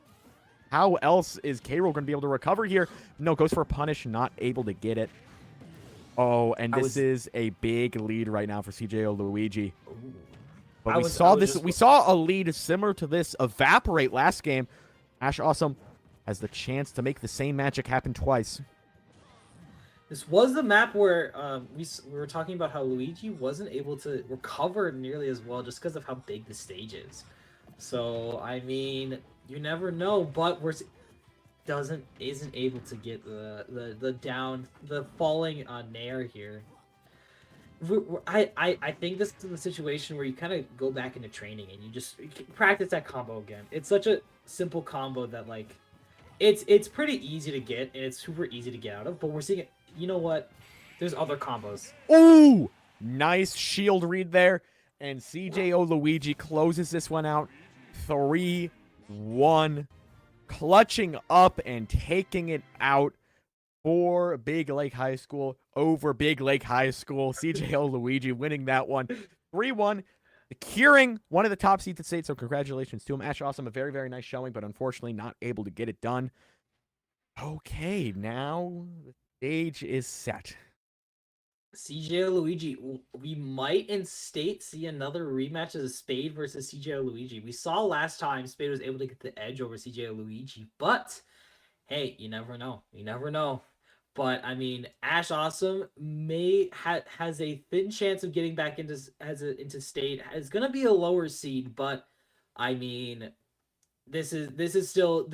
how else is K-Rool going to be able to recover here? No, goes for a punish, not able to get it. Oh, and this is a big lead right now for CJO Luigi. But we saw a lead similar to this evaporate last game. Ash Awesome has the chance to make the same magic happen twice. This was the map where we were talking about how Luigi wasn't able to recover nearly as well just because of how big the stage is. So I mean, you never know, but isn't able to get the falling nair here. I think this is the situation where you kind of go back into training and you just practice that combo again. It's such a simple combo that like it's pretty easy to get and it's super easy to get out of, but we're seeing it. You know what? There's other combos. Ooh! Nice shield read there. And CJO Luigi closes this one out. 3-1. Clutching up and taking it out for Big Lake High School over Big Lake High School. CJO Luigi winning that one. 3-1. securing one of the top seeds at state. So congratulations to him. Ash Awesome, a very, very nice showing, but unfortunately not able to get it done. Okay, now the stage is set. CJ Luigi, we might in state see another rematch as a Spade versus CJ Luigi. We saw last time Spade was able to get the edge over CJ Luigi, but hey, you never know. You never know. But I mean, Ash Awesome has a thin chance of getting back into state. It's gonna be a lower seed, but I mean, this is still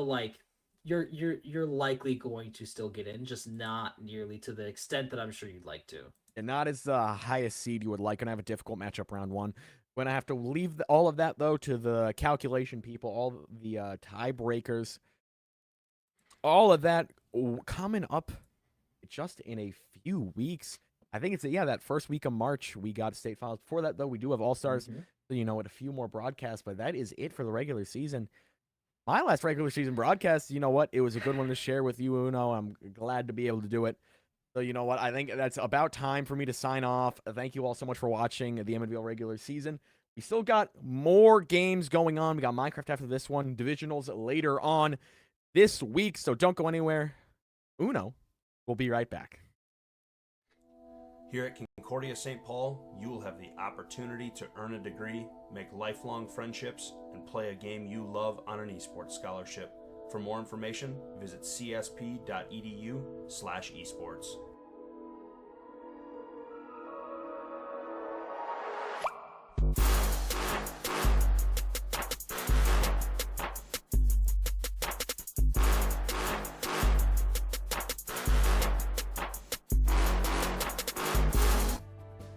like you're likely going to still get in, just not nearly to the extent that I'm sure you'd like to. And not as the highest seed you would like. Gonna have a difficult matchup round one. Gonna have to leave all of that though to the calculation people, all the tiebreakers, all of that coming up just in a few weeks. I think it's that first week of March we got state finals. Before that though, we do have All Stars. So, with a few more broadcasts, but that is it for the regular season. My last regular season broadcast, you know what? It was a good one to share with you, Uno. I'm glad to be able to do it. So, you know what? I think that's about time for me to sign off. Thank you all so much for watching the MNVL regular season. We still got more games going on. We got Minecraft after this one, divisionals later on this week. So don't go anywhere. Uno will be right back. Here at Concordia St. Paul, you will have the opportunity to earn a degree, make lifelong friendships, and play a game you love on an esports scholarship. For more information, visit csp.edu/esports.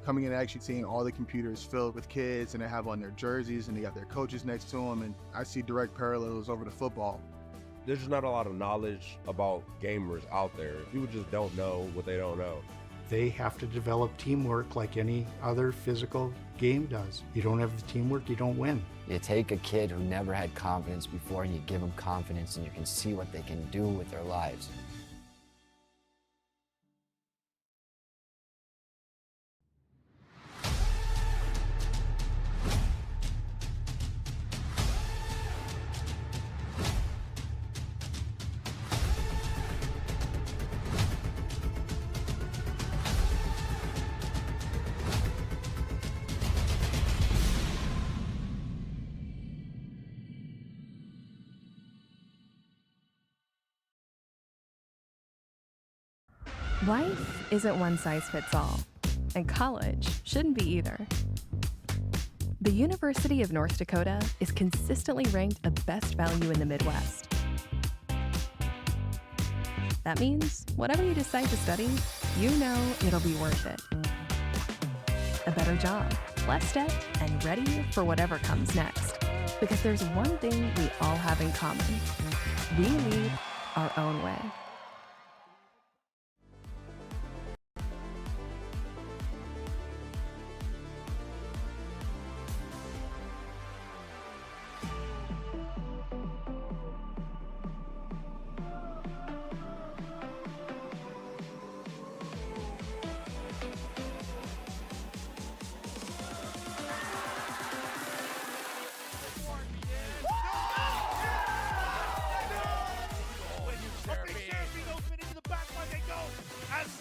Coming in and actually seeing all the computers filled with kids, and they have on their jerseys and they got their coaches next to them, and I see direct parallels over to football. There's just not a lot of knowledge about gamers out there. People just don't know what they don't know. They have to develop teamwork like any other physical game does. You don't have the teamwork, you don't win. You take a kid who never had confidence before and you give them confidence, and you can see what they can do with their lives. Life isn't one size fits all, and college shouldn't be either. The University of North Dakota is consistently ranked a best value in the Midwest. That means whatever you decide to study, you know it'll be worth it. A better job, less debt, and ready for whatever comes next. Because there's one thing we all have in common. We lead our own way.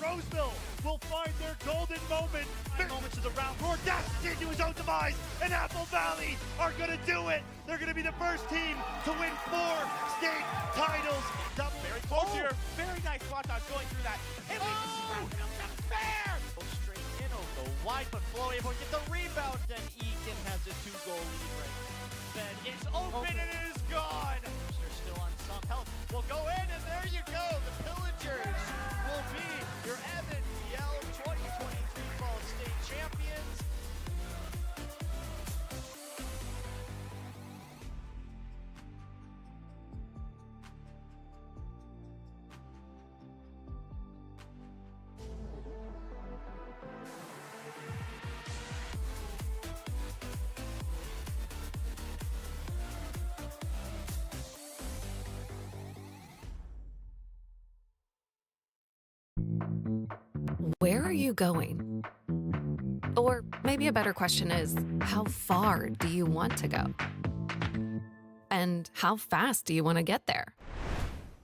Roseville will find their golden moment. 9 moments of the round. Audacity to his own demise, and Apple Valley are going to do it. They're going to be the first team to win 4 state titles. Very close here. Very nice spot dodge going through that. And fair. Go straight in, go wide, but Flo able to get the rebound, and Egan has a 2-goal lead right then. It's open and it is gone. They're still on some health. We'll go in, and there you go. The Pillagers will be your MNVL 2023 Fall State champions. Where are you going? Or maybe a better question is, how far do you want to go? And how fast do you want to get there?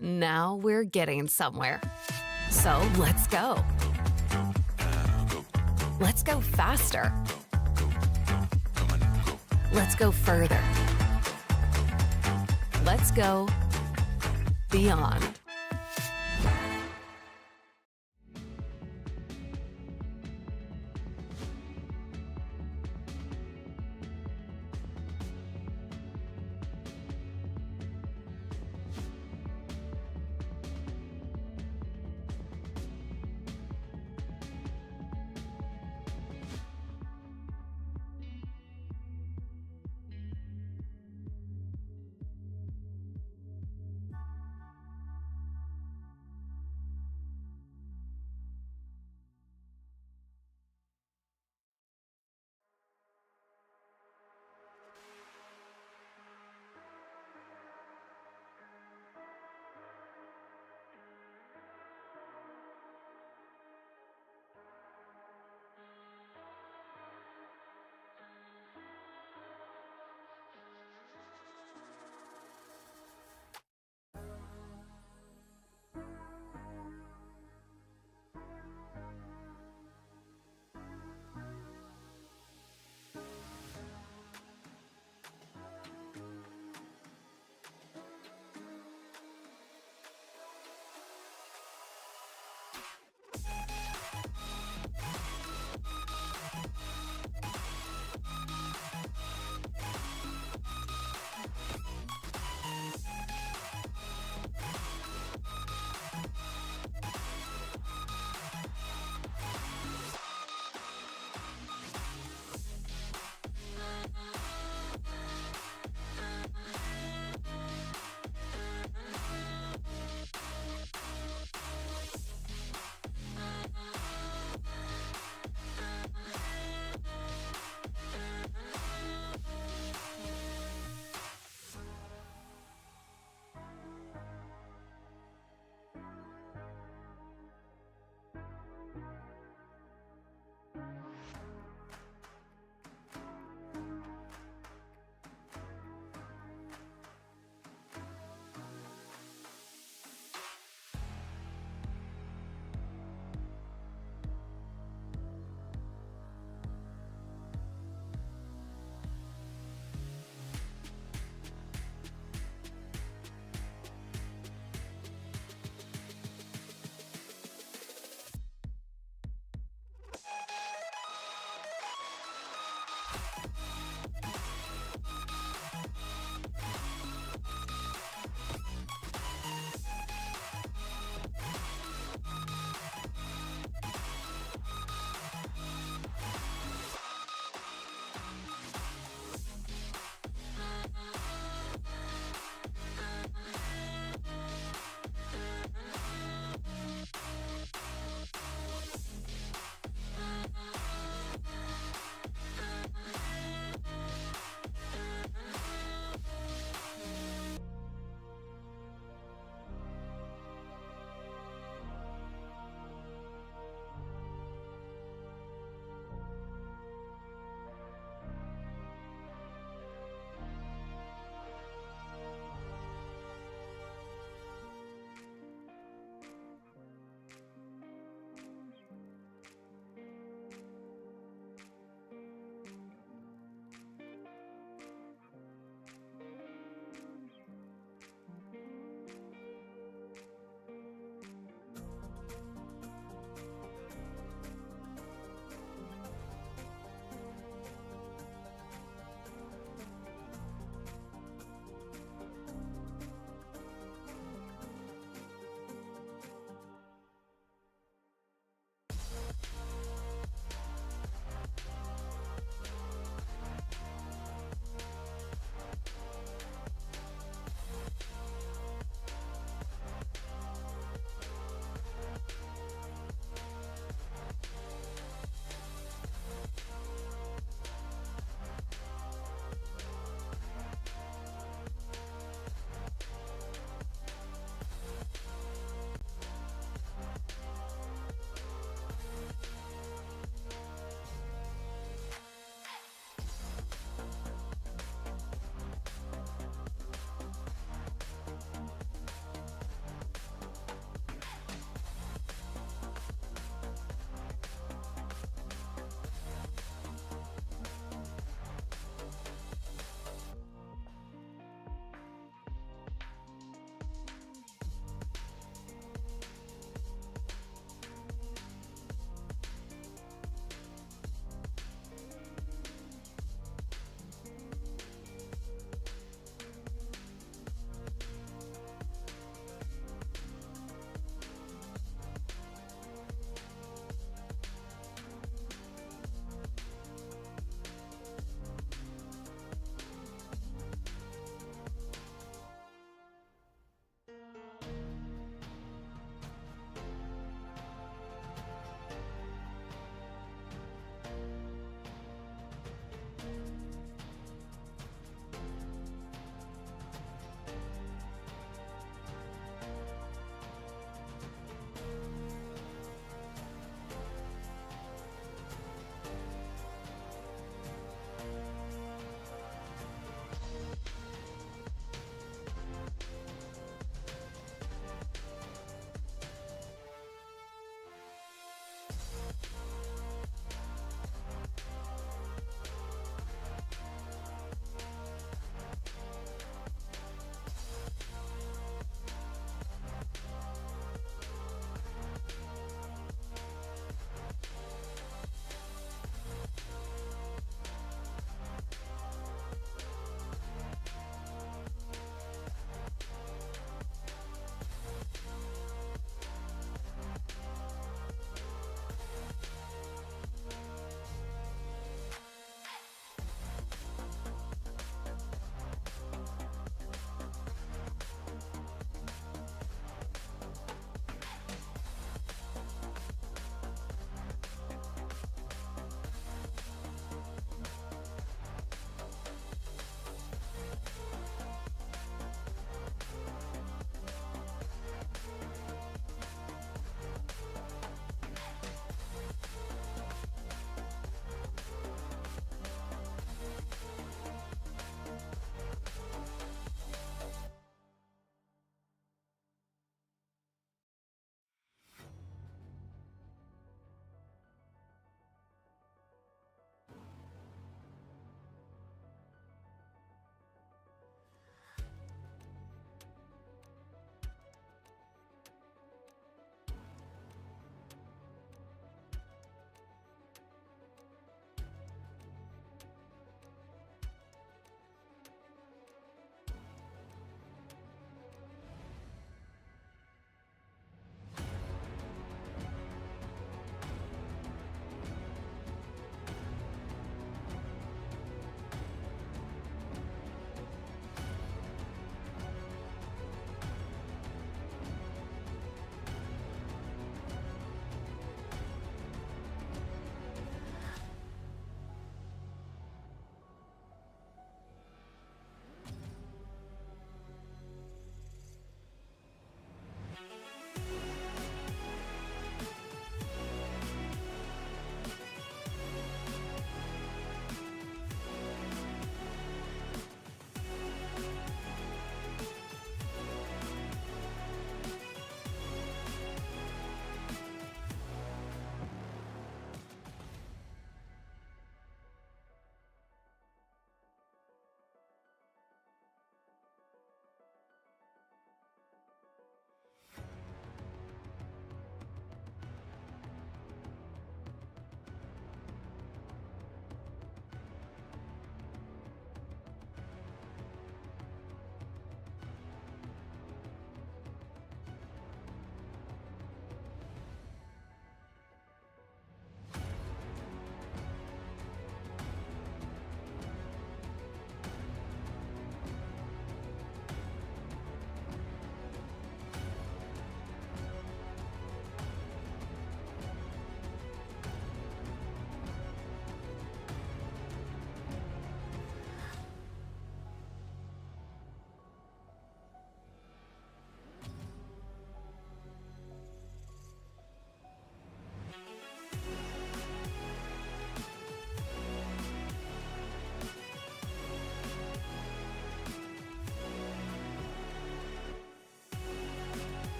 Now we're getting somewhere. So let's go. Let's go faster. Let's go further. Let's go beyond.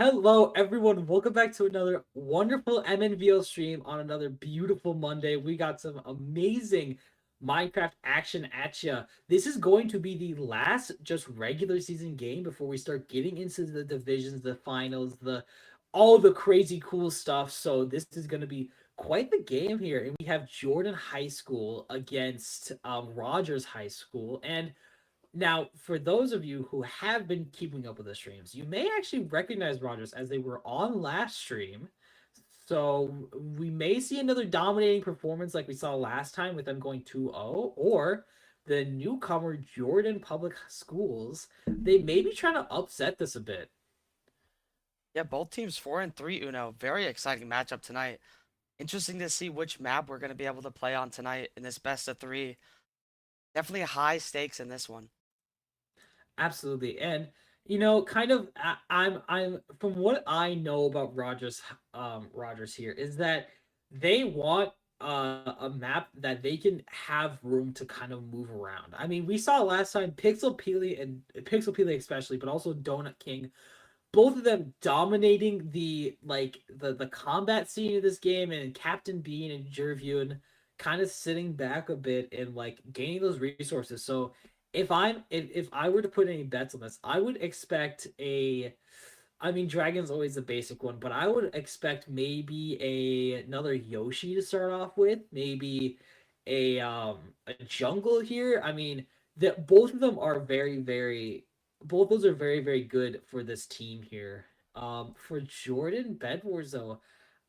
Hello, everyone. Welcome back to another wonderful MNVL stream on another beautiful Monday. We got some amazing Minecraft action at ya. This is going to be the last just regular season game before we start getting into the divisions, the finals, all the crazy cool stuff. So this is going to be quite the game here. And we have Jordan High School against Rogers High School. And now, for those of you who have been keeping up with the streams, you may actually recognize Rogers as they were on last stream. So we may see another dominating performance like we saw last time with them going 2-0, or the newcomer Jordan Public Schools. They may be trying to upset this a bit. Yeah, both teams 4-3, Uno. Very exciting matchup tonight. Interesting to see which map we're going to be able to play on tonight in this best of 3. Definitely high stakes in this one. Absolutely. And kind of I'm from what I know about Rogers here is that they want a map that they can have room to kind of move around. I mean, we saw last time Pixel Peely especially, but also Donut King, both of them dominating the combat scene of this game, and Captain Bean and Jervian kind of sitting back a bit and like gaining those resources. So if I were to put any bets on this, I would expect I mean, Dragon's always the basic one, but I would expect maybe another Yoshi to start off with, maybe a jungle here. I mean, both of them are both those are very, very good for this team here. For Jordan Bedwars though,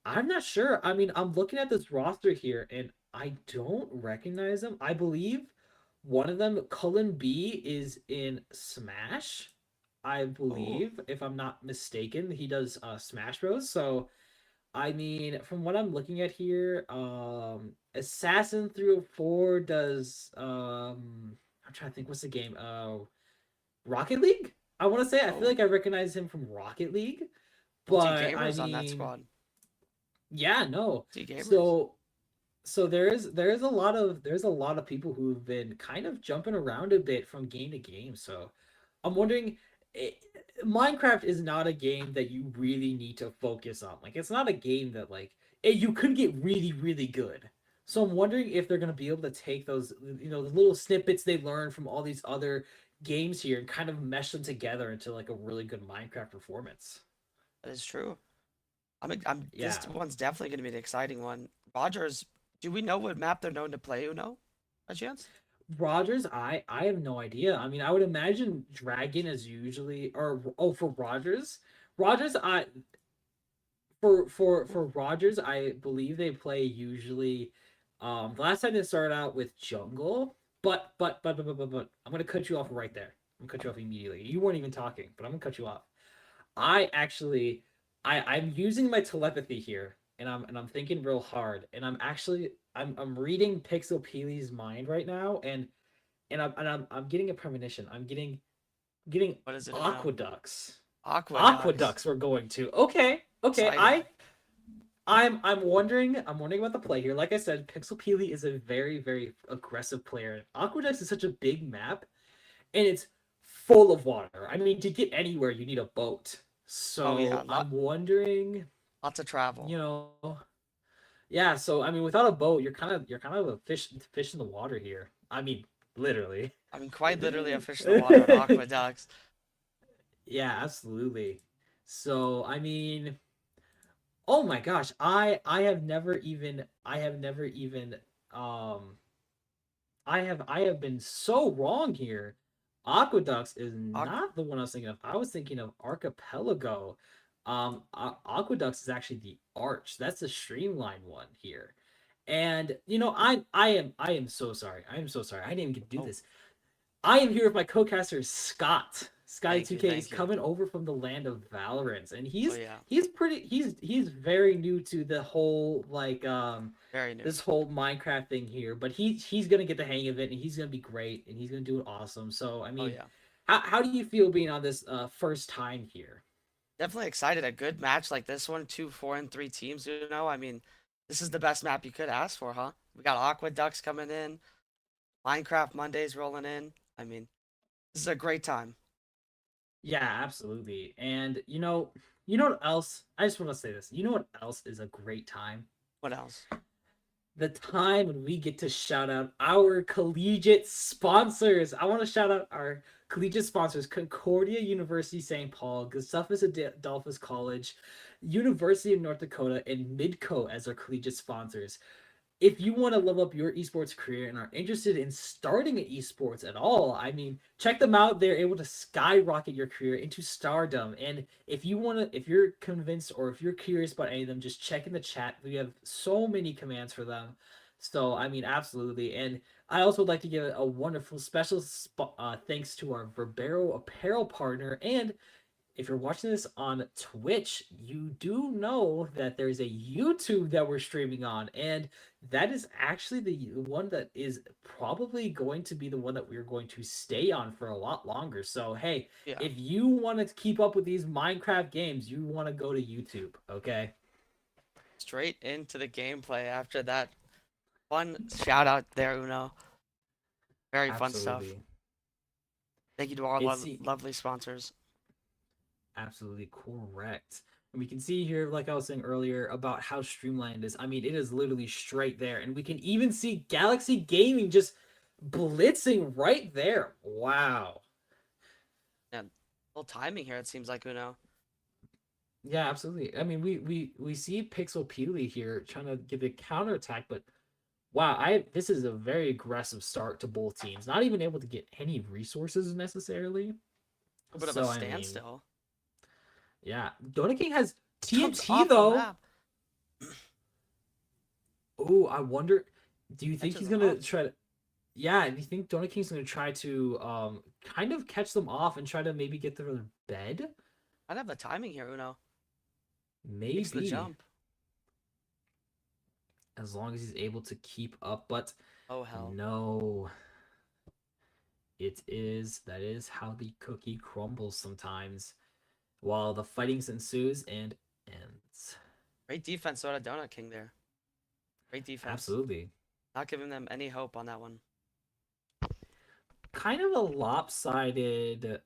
I'm not sure. I mean, I'm looking at this roster here and I don't recognize them. I believe one of them, Cullen B, is in Smash, I believe, if I'm not mistaken. He does Smash Bros. So, I mean, from what I'm looking at here, Assassin 304 does I'm trying to think, what's the game? Rocket League? I want to say, I feel like I recognize him from Rocket League, but I mean, on that squad. Yeah, no. Gamers. So there's a lot of people who've been kind of jumping around a bit from game to game. So I'm wondering, Minecraft is not a game that you really need to focus on. Like, it's not a game that you could get really, really good. So I'm wondering if they're gonna be able to take those, the little snippets they learn from all these other games here and kind of mesh them together into like a really good Minecraft performance. That is true. Yeah. This one's definitely going to be an exciting one. Rogers, do we know what map they're known to play, Uno? By chance? Rogers, I have no idea. I mean, I would imagine Dragon is usually, for Rogers, for Rogers, I believe they play usually. The last time they started out with Jungle, but I'm gonna cut you off right there. I'm gonna cut you off immediately. You weren't even talking, but I'm gonna cut you off. I'm using my telepathy here, and I'm thinking real hard, and I'm reading Pixel Peely's mind right now, and I'm getting a premonition. I'm getting What is it? aqueducts. Aqueducts. We're going to. Okay. Exciting. I'm wondering about the play here. Like I said, Pixel Peely is a very, very aggressive player. Aqueducts is such a big map, and it's full of water. I mean, to get anywhere, you need a boat. So I'm wondering, Lots of travel. Yeah. So I mean, without a boat, you're kind of a fish in the water here. I mean, literally. I mean, quite literally a fish in the water with aqueducts. Yeah, absolutely. So I mean, oh my gosh, I have been so wrong here. Aqueducts is not the one I was thinking of. I was thinking of Archipelago. Aqueducts is actually the Arch. That's the streamlined one here. And I am so sorry. I am so sorry. I didn't even get to do this. I am here with my co-caster Scott. Scotty2K is coming over from the land of Valorant, and he's very new to the whole very new. this whole Minecraft thing here, but he's gonna get the hang of it, and he's gonna be great, and he's gonna do it awesome. So I mean, how do you feel being on this first time here? Definitely excited. A good match like this one, 2 4-3 teams. I mean, this is the best map you could ask for, huh? We got Aqueducts coming in, Minecraft Mondays rolling in. I mean, this is a great time. Yeah, absolutely. And you know what else? I just want to say this. You know what else is a great time? What else? The time when we get to shout out our collegiate sponsors. I want to shout out our collegiate sponsors: Concordia University St. Paul, Gustavus Adolphus College, University of North Dakota, and Midco as our collegiate sponsors. If you want to level up your esports career and are interested in starting an esports at all, I mean, check them out. They're able to skyrocket your career into stardom. And if you want to, if you're convinced or if you're curious about any of them, just check in the chat. We have so many commands for them. So, I mean, absolutely. And I also would like to give a wonderful special thanks to our Verbero apparel partner. And if you're watching this on Twitch, you do know that there's a YouTube that we're streaming on, and that is actually the one that is probably going to be the one that we're going to stay on for a lot longer. So, hey, Yeah. if you want to keep up with these Minecraft games, you want to go to YouTube, okay? Straight into the gameplay after that fun shout out there, Uno. Very fun stuff. Absolutely. Thank you to our It's- lovely sponsors. Absolutely correct. And we can see here, like I was saying earlier, about how streamlined it is. I mean, it is literally straight there. And we can even see Galaxy Gaming just blitzing right there. Wow. Yeah, little timing here, it seems like, Uno. Yeah, absolutely. I mean, we see Pixel Peely here trying to give a counterattack, but wow, this is a very aggressive start to both teams. Not even able to get any resources necessarily. A bit of So, a I mean, standstill. yeah. Donut King has Comes TNT off the though. map. Oh, I wonder. Do you think Catches he's them gonna off. try to? Yeah, do you think Donut King's gonna try to kind of catch them off and try to maybe get to their bed? I'd have the timing here, Uno. Maybe. Makes the jump. As long as he's able to keep up, but Oh hell. no. That is how the cookie crumbles sometimes. While the fighting ensues and ends. Great defense out of Donut King there. Great defense. Absolutely. Not giving them any hope on that one. Kind of a lopsided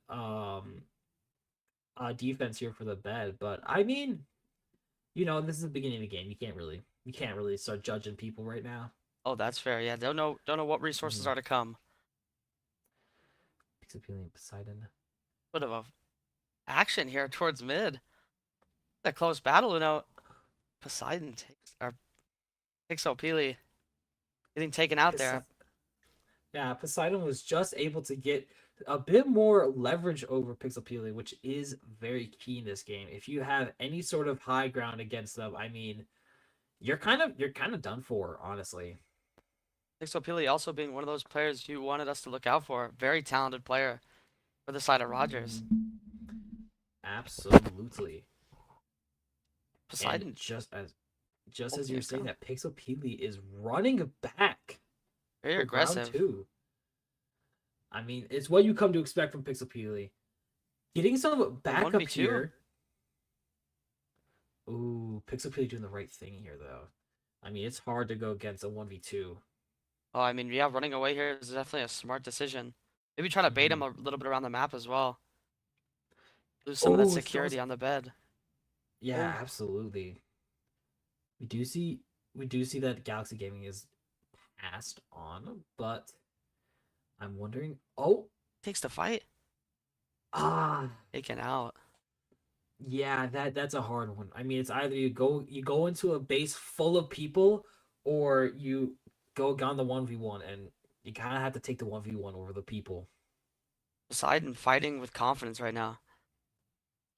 defense here for the bed, but I mean, this is the beginning of the game. You can't really start judging people right now. Oh, that's fair. Yeah, don't know what resources are to come. Pixel Peely Poseidon. Bit of a action here towards mid. A close battle, Poseidon takes or Pixel Peely getting taken out there. Yeah, Poseidon was just able to get a bit more leverage over Pixel Peely, which is very key in this game. If you have any sort of high ground against them, I mean, you're kind of done for, honestly. Pixel Peely also being one of those players you wanted us to look out for. Very talented player for the side of Rogers. Absolutely. Poseidon. And just as you're saying that, Pixel Peely is running back. Very aggressive. Too. I mean, it's what you come to expect from Pixel Peely. Getting some backup 1v2. here. Ooh, Pixel Peely doing the right thing here, though. I mean, it's hard to go against a 1v2. Oh, I mean, yeah, running away here is definitely a smart decision. Maybe try to bait him a little bit around the map as well. Lose some of that security on the bed. Yeah, absolutely. We do see that Galaxy Gaming is passed on, but I'm wondering. Oh, takes the fight. Taken out. Yeah, that's a hard one. I mean, it's either you go into a base full of people, or you go on the 1v1, and you kind of have to take the 1v1 over the people. Poseidon fighting with confidence right now.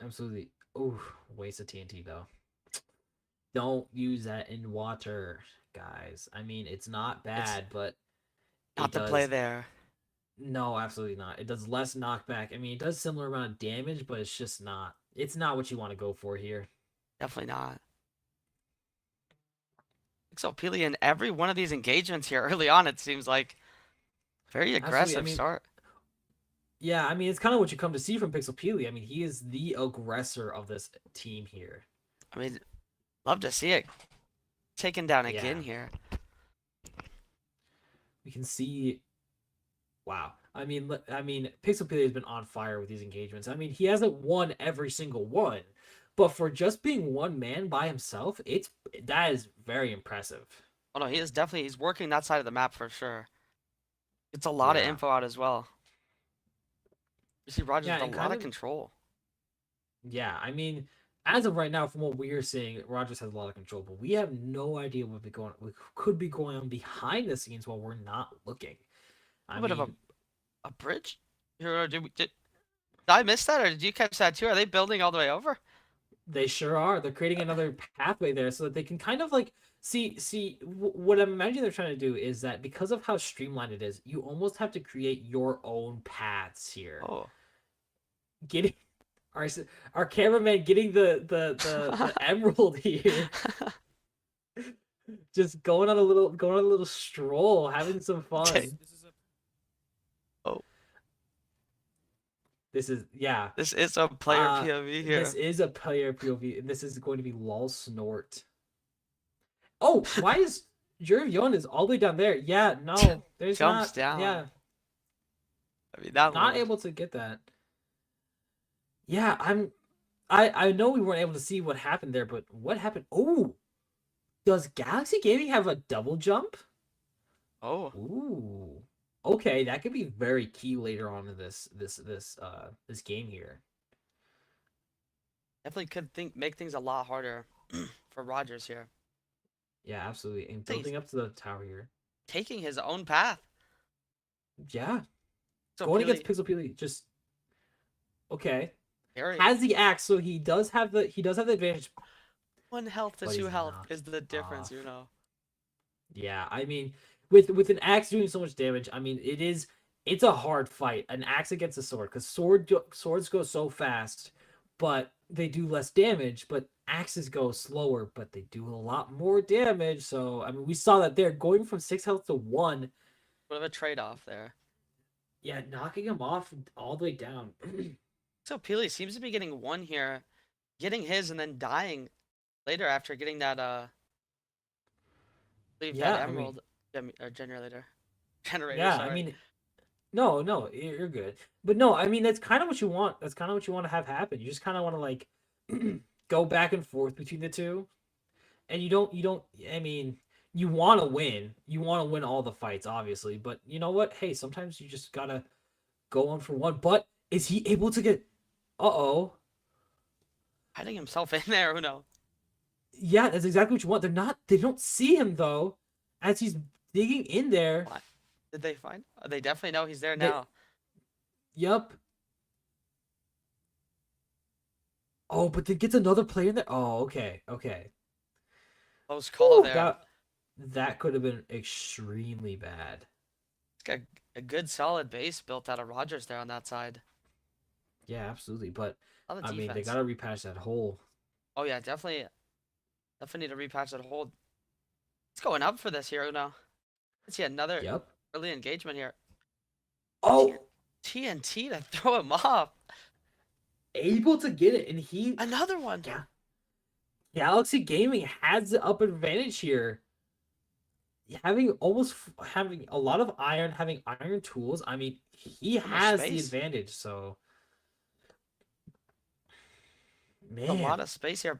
Absolutely. Ooh, waste of TNT though. Don't use that in water, guys. I mean, it's not bad, but not the play there. No, absolutely not. It does less knockback. I mean, it does similar amount of damage, but it's just not. It's not what you want to go for here. Definitely not. Pixel Peely in every one of these engagements here early on, it seems like very aggressive start. Yeah, I mean, it's kind of what you come to see from Pixel Peely. I mean, he is the aggressor of this team here. I mean, love to see it taken down again here. We can see wow. I mean, Pixelpedia has been on fire with these engagements. I mean, he hasn't won every single one, but for just being one man by himself, that is very impressive. Oh no, he's working that side of the map for sure. It's a lot of Yeah. info out as well. You see Rogers Yeah, with and a lot of control. Yeah, I mean, as of right now, from what we're seeing, Rogers has a lot of control, but we have no idea what could be going on behind the scenes while we're not looking. A bit of a bridge. Here, did I miss that, or did you catch that too? Are they building all the way over? They sure are. They're creating another pathway there so that they can kind of like see what I'm imagining they're trying to do is that because of how streamlined it is, you almost have to create your own paths here. Oh, Getting our cameraman getting the emerald here. Just going on a little stroll, having some fun. This is a player POV here. This is a player POV, and this is going to be lol snort. Oh, why is Jervion is all the way down there? Yeah, no, there's Jumps not. down. Yeah, I mean that not move. able to get that. Yeah, I know we weren't able to see what happened there, but what happened? Oh, does Galaxy Gaming have a double jump? Oh, Ooh. Okay, that could be very key later on in this game here. definitely could make things a lot harder for Rogers here. Yeah, absolutely. And building up to the tower here. Taking his own path. Yeah. So Going against Pixelpedia, just okay. Very... Has the axe, so he does have the advantage. 1 health to But 2 he's health not is the difference, you know. Yeah, I mean, with an axe doing so much damage, I mean, it's a hard fight. An axe against a sword, because swords go so fast, but they do less damage. But axes go slower, but they do a lot more damage. So I mean, we saw that they're going from 6 health to 1. Bit of a trade-off there. Yeah, knocking him off all the way down. So Peely seems to be getting 1 here, getting his and then dying later after getting that that emerald generator. Yeah, sorry. I mean, no, you're good. But no, I mean that's kind of what you want. That's kind of what you want to have happen. You just kind of want to like go back and forth between the two, and you don't. I mean, you want to win. You want to win all the fights, obviously. But you know what? Hey, sometimes you just gotta go on for one. But is he able to get? Uh-oh. Hiding himself in there, Uno. Yeah, that's exactly what you want. They don't see him though, as he's digging in there. What? Did they find? They definitely know he's there now. Yup. Oh, but then gets another player in there. Oh, okay. Close call there. That could have been extremely bad. It's got a good solid base built out of Rogers there on that side. Yeah, absolutely. But I mean, they gotta repatch that hole. Oh yeah, definitely need to repatch that hole. It's going up for this hero now. Let's see another early engagement here. Oh, TNT to throw him off. Able to get it, and another one. Yeah. Galaxy Gaming has the upper advantage here. Having a lot of iron, having iron tools. I mean, he has the advantage. So, man, a lot of space here.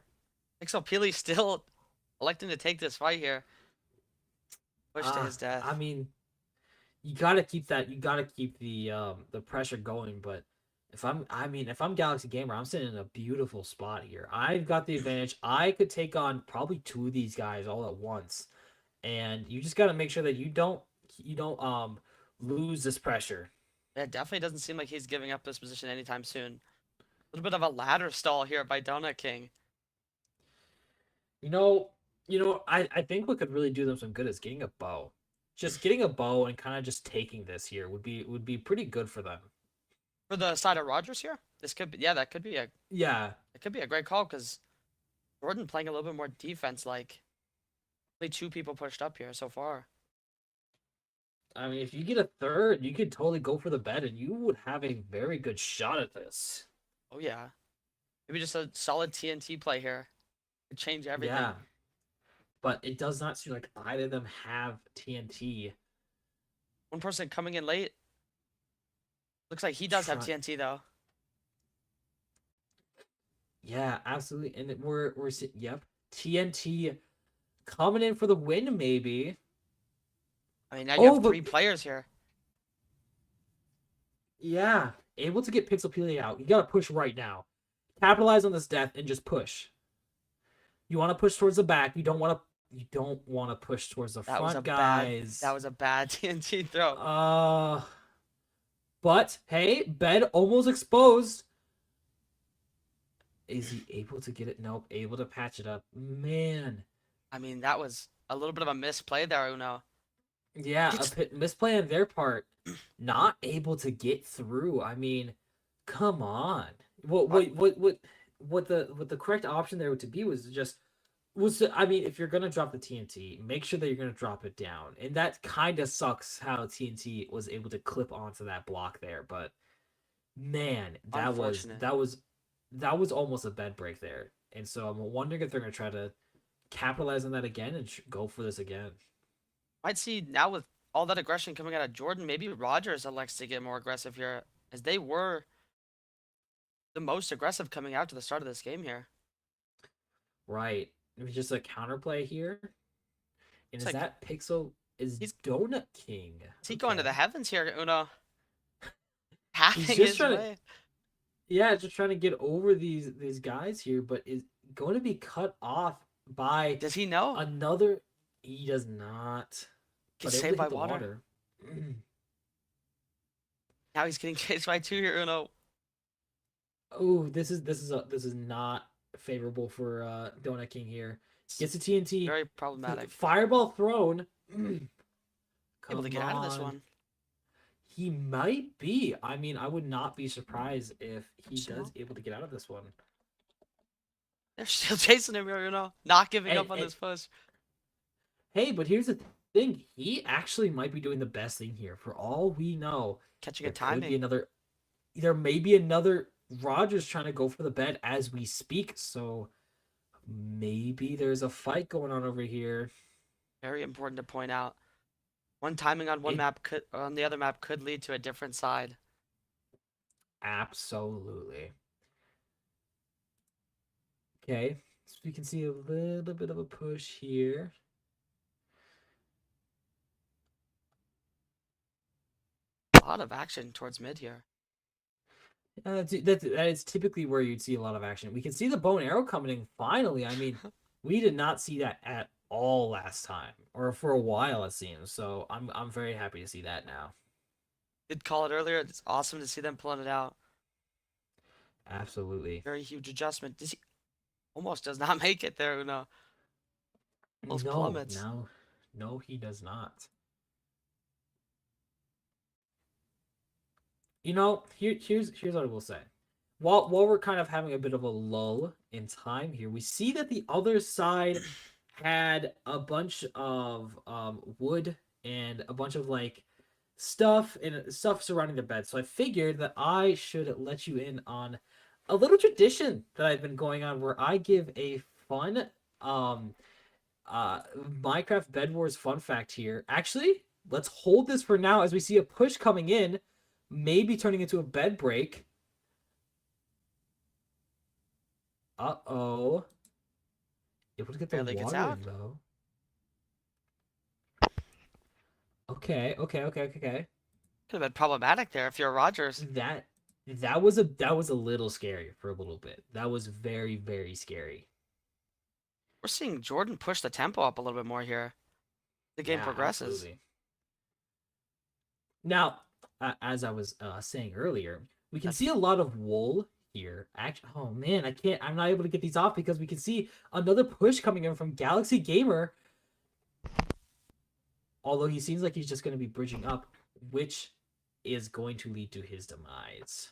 Pixelpeely still electing to take this fight here. Push to his death. I mean, you gotta keep that. You gotta keep the pressure going. But if I'm Galaxy Gamer, I'm sitting in a beautiful spot here. I've got the advantage. I could take on probably 2 of these guys all at once, and you just gotta make sure that you don't lose this pressure. Yeah, it definitely doesn't seem like he's giving up this position anytime soon. A little bit of a ladder stall here by Donut King. You know, I think what could really do them some good is getting a bow. Just getting a bow and kind of just taking this here would be pretty good for them. For the side of Rogers here, this could be that could be a it could be a great call because Jordan playing a little bit more defense like. Only 2 people pushed up here so far. I mean, if you get a third, you could totally go for the bet, and you would have a very good shot at this. Oh yeah, maybe just a solid TNT play here. Could change everything. Yeah, but it does not seem like either of them have TNT. One person coming in late. Looks like he does have Try- TNT though. Yeah, absolutely. And yep, TNT coming in for the win, maybe. I mean, now you have but 3 players here. yeah, able to get Pixelpelia out. You gotta push right now. Capitalize on this death and just push. You want to push towards the back. You don't want to push towards the front, guys. That was a bad TNT throw. But hey, bed almost exposed. Is he able to get it? Nope. Able to patch it up. Man. I mean, that was a little bit of a misplay there, Uno. Yeah, misplay on their part. Not able to get through. I mean, come on. What the correct option there to be I mean, if you're gonna drop the TNT, make sure that you're gonna drop it down. And that kind of sucks how TNT was able to clip onto that block there. But man, that was almost a bed break there. And so I'm wondering if they're gonna try to capitalize on that again and go for this again. Might see now with all that aggression coming out of Jordan, maybe Rogers elects to get more aggressive here, as they were the most aggressive coming out to the start of this game here. Right. It was just a counterplay here. And It's is that Pixel he's Donut King? Is he going to the heavens here, Uno? He's Having just his trying way. Yeah, just trying to get over these guys here, but is going to be cut off by. Does he know? Another. He does not. Gets But able saved to by hit the water. Now he's getting chased by 2 here, Uno. Oh, this is not favorable for Donut King here. Gets a TNT. Very problematic. Fireball thrown. Able to get out of this one. He might be. I mean, I would not be surprised if he does able to get out of this one. They're still chasing him here, not giving up on this push. Hey, but here's the thing. He actually might be doing the best thing here. For all we know, catching a timing. There may be another Rogers trying to go for the bed as we speak. So maybe there's a fight going on over here. Very important to point out. One timing on on the other map could lead to a different side. Absolutely. Okay, so we can see a little bit of a push here. A lot of action towards mid here. That is typically where you'd see a lot of action. We can see the bow and arrow coming in finally. I mean, we did not see that at all last time, or for a while it seems. So I'm very happy to see that now. Did call it earlier. It's awesome to see them pulling it out. Absolutely. Very huge adjustment. Almost does not make it there, Uno. Those plummets. No, he does not. You know, here's what I will say. While we're kind of having a bit of a lull in time here, we see that the other side had a bunch of wood and a bunch of like stuff surrounding the bed. So I figured that I should let you in on a little tradition that I've been going on where I give a fun Minecraft Bed Wars fun fact here. Actually, let's hold this for now as we see a push coming in, maybe turning into a bed break. Uh-oh. Able to get the Barely gets water out. in, though. Okay. Could have been problematic there if you're Rogers. That was a little scary for a little bit. That was very, very scary. We're seeing Jordan push the tempo up a little bit more here. The game progresses. Absolutely. Now, as I was saying earlier, we can see a lot of wool here. Actually, oh man, I'm not able to get these off because we can see another push coming in from Galaxy Gamer. Although he seems like he's just going to be bridging up, which is going to lead to his demise.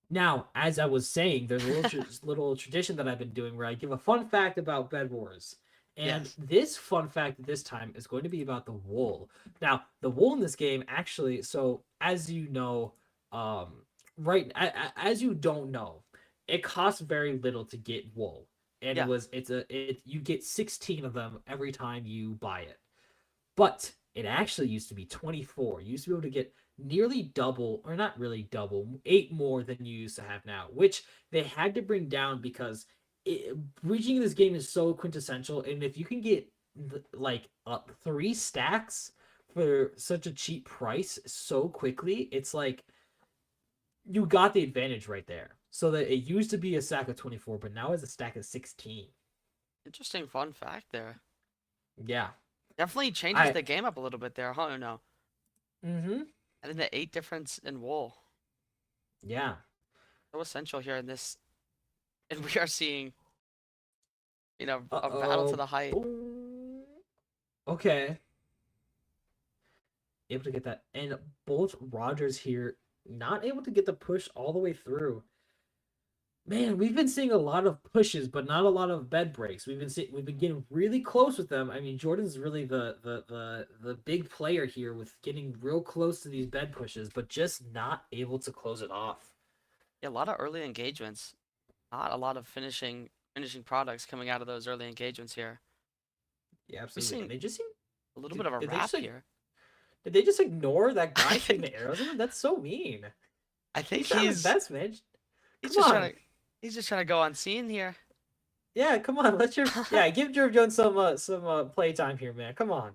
Now, as I was saying, there's a little tradition that I've been doing where I give a fun fact about Bed Wars. And this fun fact this time is going to be about the wool. Now, the wool in this game actually, so as you know, as you don't know, it costs very little to get wool. And you get 16 of them every time you buy it. But it actually used to be 24. You used to be able to get nearly double, or not really double, 8 more than you used to have now, which they had to bring down because breaching this game is so quintessential. And if you can get like 3 stacks for such a cheap price so quickly, it's like you got the advantage right there. So that it used to be a stack of 24, but now it's a stack of 16. Interesting fun fact there. Yeah. Definitely changes the game up a little bit there, huh? No. Mm-hmm. And the 8 difference in wool. Yeah. So essential here in this. And we are seeing, a battle to the height. Okay. Able to get that. And both Rogers here not able to get the push all the way through. Man, we've been seeing a lot of pushes, but not a lot of bed breaks. We've been getting really close with them. I mean, Jordan's really the big player here with getting real close to these bed pushes, but just not able to close it off. Yeah, a lot of early engagements. Not a lot of finishing products coming out of those early engagements here. Yeah, absolutely. They just seem a little bit of a wrap here. Did they just ignore that guy shooting the arrows at him? That's so mean. I think he's best, man. He's just trying to go unseen here. Yeah, come on. Give Jerv Jones some play time here, man. Come on.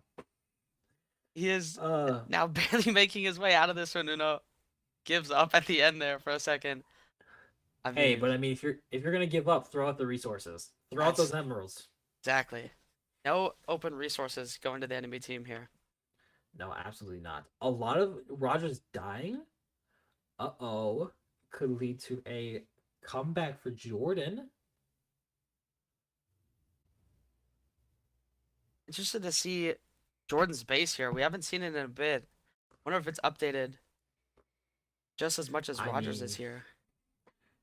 He is now barely making his way out of this one. Uno gives up at the end there for a second. But I mean, if you're gonna give up, throw out the resources. Throw out those emeralds. Exactly. No open resources going to the enemy team here. No, absolutely not. A lot of Rogers dying. Could lead to a comeback for Jordan. Interested to see Jordan's base here. We haven't seen it in a bit. Wonder if it's updated just as much as Rogers is here.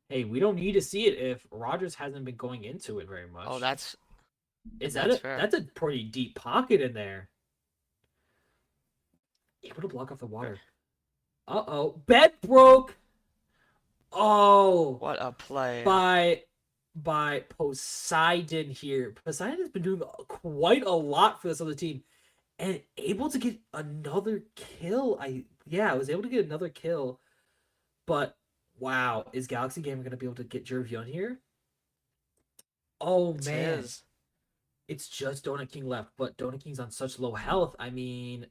Hey, we don't need to see it if Rogers hasn't been going into it very much. Oh, that's fair. That's a pretty deep pocket in there. Able to block off the water. Bed broke. Oh, what a play by Poseidon here. Poseidon has been doing quite a lot for this other team, and able to get another kill. I was able to get another kill, but wow, is Galaxy Gamer gonna be able to get Jervion here? Oh man, it's just Donut King left, but Donut King's on such low health. I mean,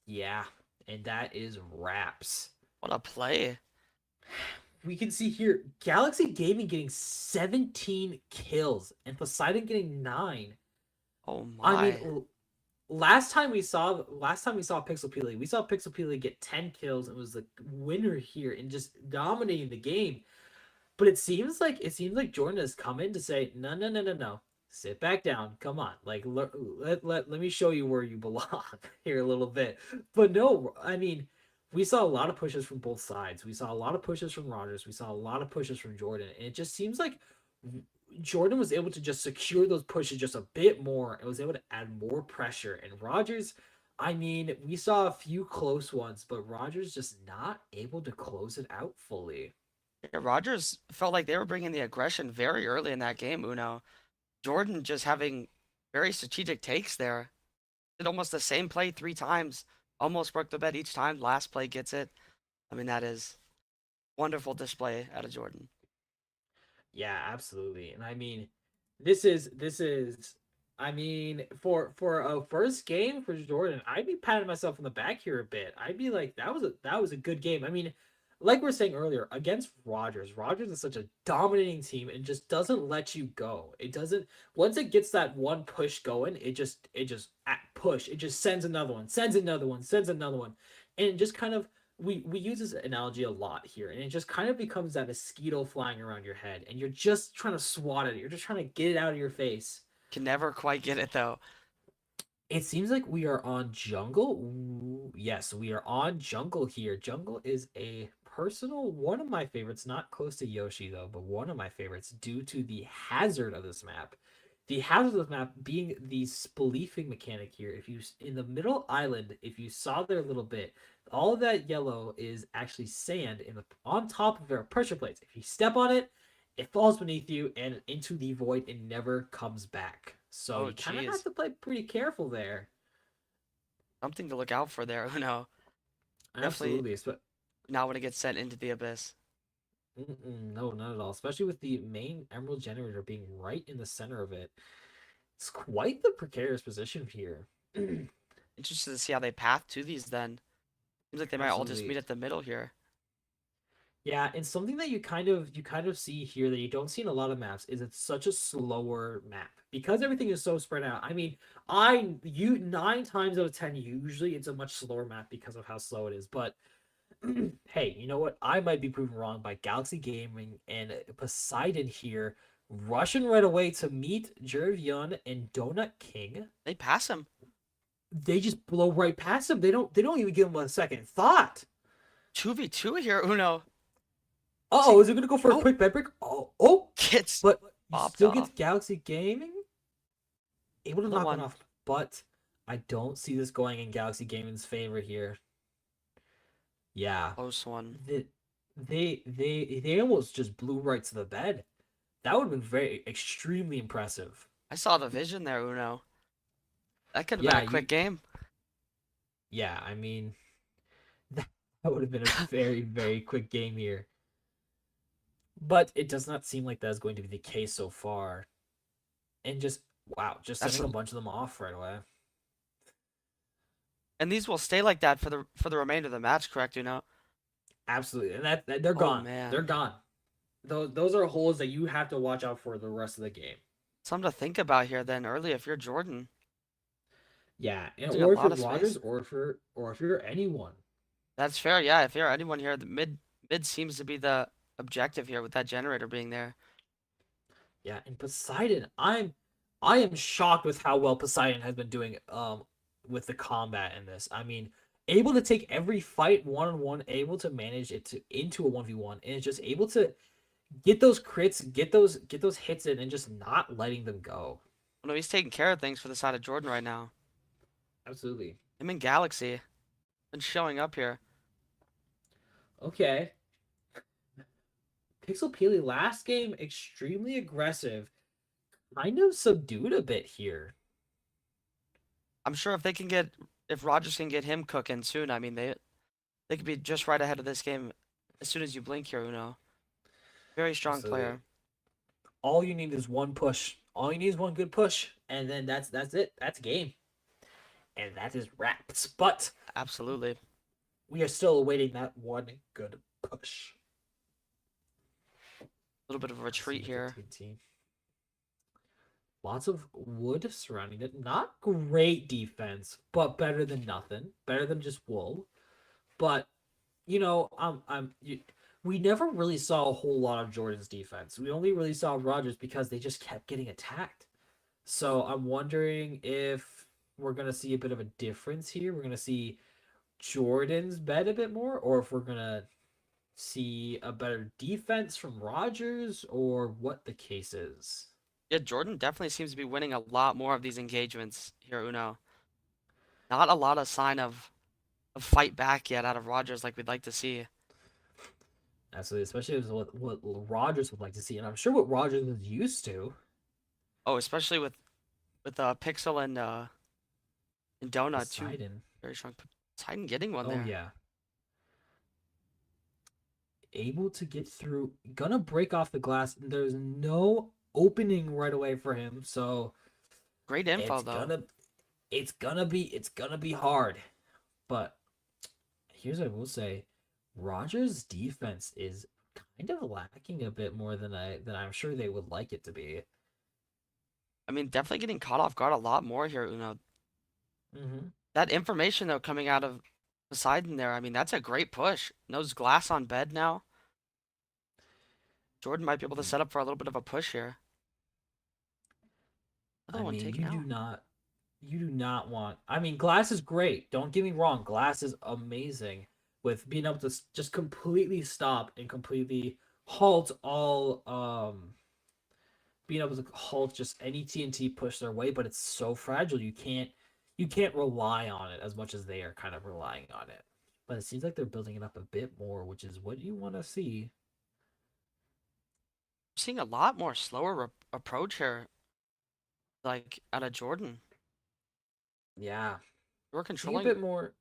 yeah, and that is wraps. What a play. We can see here Galaxy Gaming getting 17 kills and Poseidon getting 9. Oh my. I mean, last time we saw Pixelpeely, we saw Pixelpeely get 10 kills and was the winner here and just dominating the game. But it seems like Jordan has come in to say, no. Sit back down. Come on. Like let me show you where you belong here a little bit. But no, I mean, we saw a lot of pushes from both sides. We saw a lot of pushes from Rogers. We saw a lot of pushes from Jordan. And it just seems like Jordan was able to just secure those pushes just a bit more and was able to add more pressure. And Rogers, I mean, we saw a few close ones, but Rogers just not able to close it out fully. Yeah, Rogers felt like they were bringing the aggression very early in that game, Uno. Jordan just having very strategic takes there. Did almost the same play 3 times. Almost broke the bed each time. Last play gets it. I mean, that is wonderful display out of Jordan. Yeah, absolutely. And I mean, this is I mean, for a first game for Jordan, I'd be patting myself on the back here a bit. I'd be like, that was a good game. I mean, like we were saying earlier, against Rogers is such a dominating team and just doesn't let you go. It doesn't, once it gets that one push going, it just push. It just sends another one. And it just kind of, we use this analogy a lot here, and it just kind of becomes that mosquito flying around your head, and you're just trying to swat it. You're just trying to get it out of your face. Can never quite get it though. It seems like we are on jungle. Ooh, yes, we are on jungle here. Jungle is a personal one of my favorites, not close to Yoshi though, but one of my favorites due to the hazard of this map. The hazard of the map being the spleefing mechanic here. If you in the middle island, if you saw there a little bit, all of that yellow is actually sand on top of their pressure plates. If you step on it, it falls beneath you and into the void and never comes back. So you kind of have to play pretty careful there. something to look out for there. Uno. Absolutely. Not when it gets sent into the abyss. No, not at all. Especially with the main Emerald generator being right in the center of it. It's quite the precarious position here. Interested to see how they path to these then. Seems like they might all just Absolutely. meet at the middle here. Yeah, and something that you kind of see here that you don't see in a lot of maps is it's such a slower map because everything is so spread out. I mean, 9 times out of 10 usually it's a much slower map because of how slow it is. But hey, you know what? I might be proven wrong by Galaxy Gaming and Poseidon here rushing right away to meet Jervion and Donut King. They pass him. They just blow right past him. They don't even give him a second thought. 2v2 here, Uno. Oh, is it gonna go for a quick bed break? Gets but popped still off. gets Galaxy Gaming able to knock one. one off, but I don't see this going in Galaxy Gaming's favor here. Yeah, Close one. They almost just blew right to the bed. That would have been extremely impressive. I saw the vision there, Uno. That could have been a quick game. Yeah, I mean, that would have been a very, very quick game here. But it does not seem like that's going to be the case so far. And just, wow, just sending a bunch of them off right away. And these will stay like that for the remainder of the match, correct, Uno? Absolutely. And that they're gone. Man. They're gone. Those are holes that you have to watch out for the rest of the game. Something to think about here then early if you're Jordan. Yeah, and or if you're Rogers or if you're anyone. That's fair, yeah. If you're anyone here, the mid seems to be the objective here with that generator being there. Yeah, and Poseidon, I am shocked with how well Poseidon has been doing with the combat in this. I mean, able to take every fight one-on-one, able to manage it into a 1v1, and just able to get those crits, get those hits in, and just not letting them go. Well, no, he's taking care of things for the side of Jordan right now. Absolutely. Him and Galaxy been showing up here. Okay. Pixel Peely last game extremely aggressive, kind of subdued a bit here. I'm sure if Rogers can get him cooking soon, I mean they could be just right ahead of this game as soon as you blink here, Uno. Very strong Absolutely. player. All you need is one push. All you need is one good push, and then that's it. That's game. And that is wraps. But absolutely, we are still awaiting that one good push. A little bit of a retreat here. Lots of wood surrounding it. Not great defense, but better than nothing. Better than just wool. But you know, we never really saw a whole lot of Jordan's defense. We only really saw Rogers because they just kept getting attacked. So I'm wondering if we're gonna see a bit of a difference here. We're gonna see Jordan's bet a bit more, or if we're gonna see a better defense from Rogers, or what the case is. Yeah, Jordan definitely seems to be winning a lot more of these engagements here, Uno. Not a lot of sign of fight back yet out of Rogers like we'd like to see. Absolutely, especially what Rogers would like to see, and I'm sure what Rogers is used to. Oh, especially with Pixel and Donut Poseidon. too. Very strong. Poseidon getting one Oh there. yeah. Able to get through, gonna break off the glass. There's no opening right away for him, so great info though. It's gonna be hard. But here's what I will say. Rogers' defense is kind of lacking a bit more than I'm sure they would like it to be. I mean, definitely getting caught off guard a lot more here, Uno. That information though coming out of Poseidon there, I mean, that's a great push. Knows glass on bed now. Jordan might be able to set up for a little bit of a push here. I mean, you do not want. I mean, glass is great. Don't get me wrong. Glass is amazing with being able to just completely stop and completely halt all. Being able to halt just any TNT push their way, but it's so fragile. You can't rely on it as much as they are kind of relying on it. But it seems like they're building it up a bit more, which is what you want to see. I'm seeing a lot more slower approach here, like out of Jordan. Yeah, We're Being a controlling. bit more.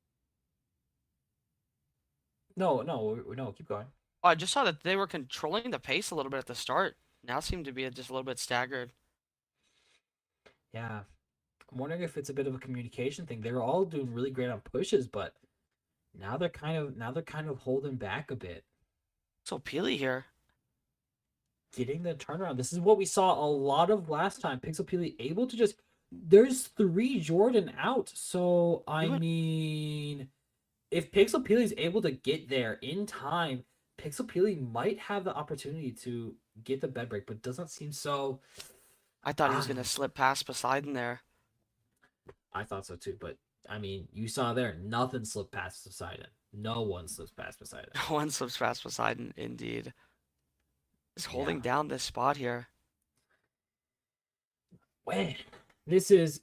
No, keep going. Oh, I just saw that they were controlling the pace a little bit at the start. Now seem to be just a little bit staggered. Yeah, I'm wondering if it's a bit of a communication thing. They were all doing really great on pushes, but now they're kind of holding back a bit. So Peely here. Getting the turnaround. This is what we saw a lot of last time. Pixel Peely able to just. There's 3 Jordan out, so I mean, if Pixel Peely is able to get there in time, Pixel Peely might have the opportunity to get the bed break, but doesn't seem so. I thought he was gonna slip past Poseidon there. I thought so too, but I mean, you saw there, nothing slipped past Poseidon. No one slips past Poseidon. No one slips past Poseidon, indeed. Just holding Yeah. down this spot here. Man, this is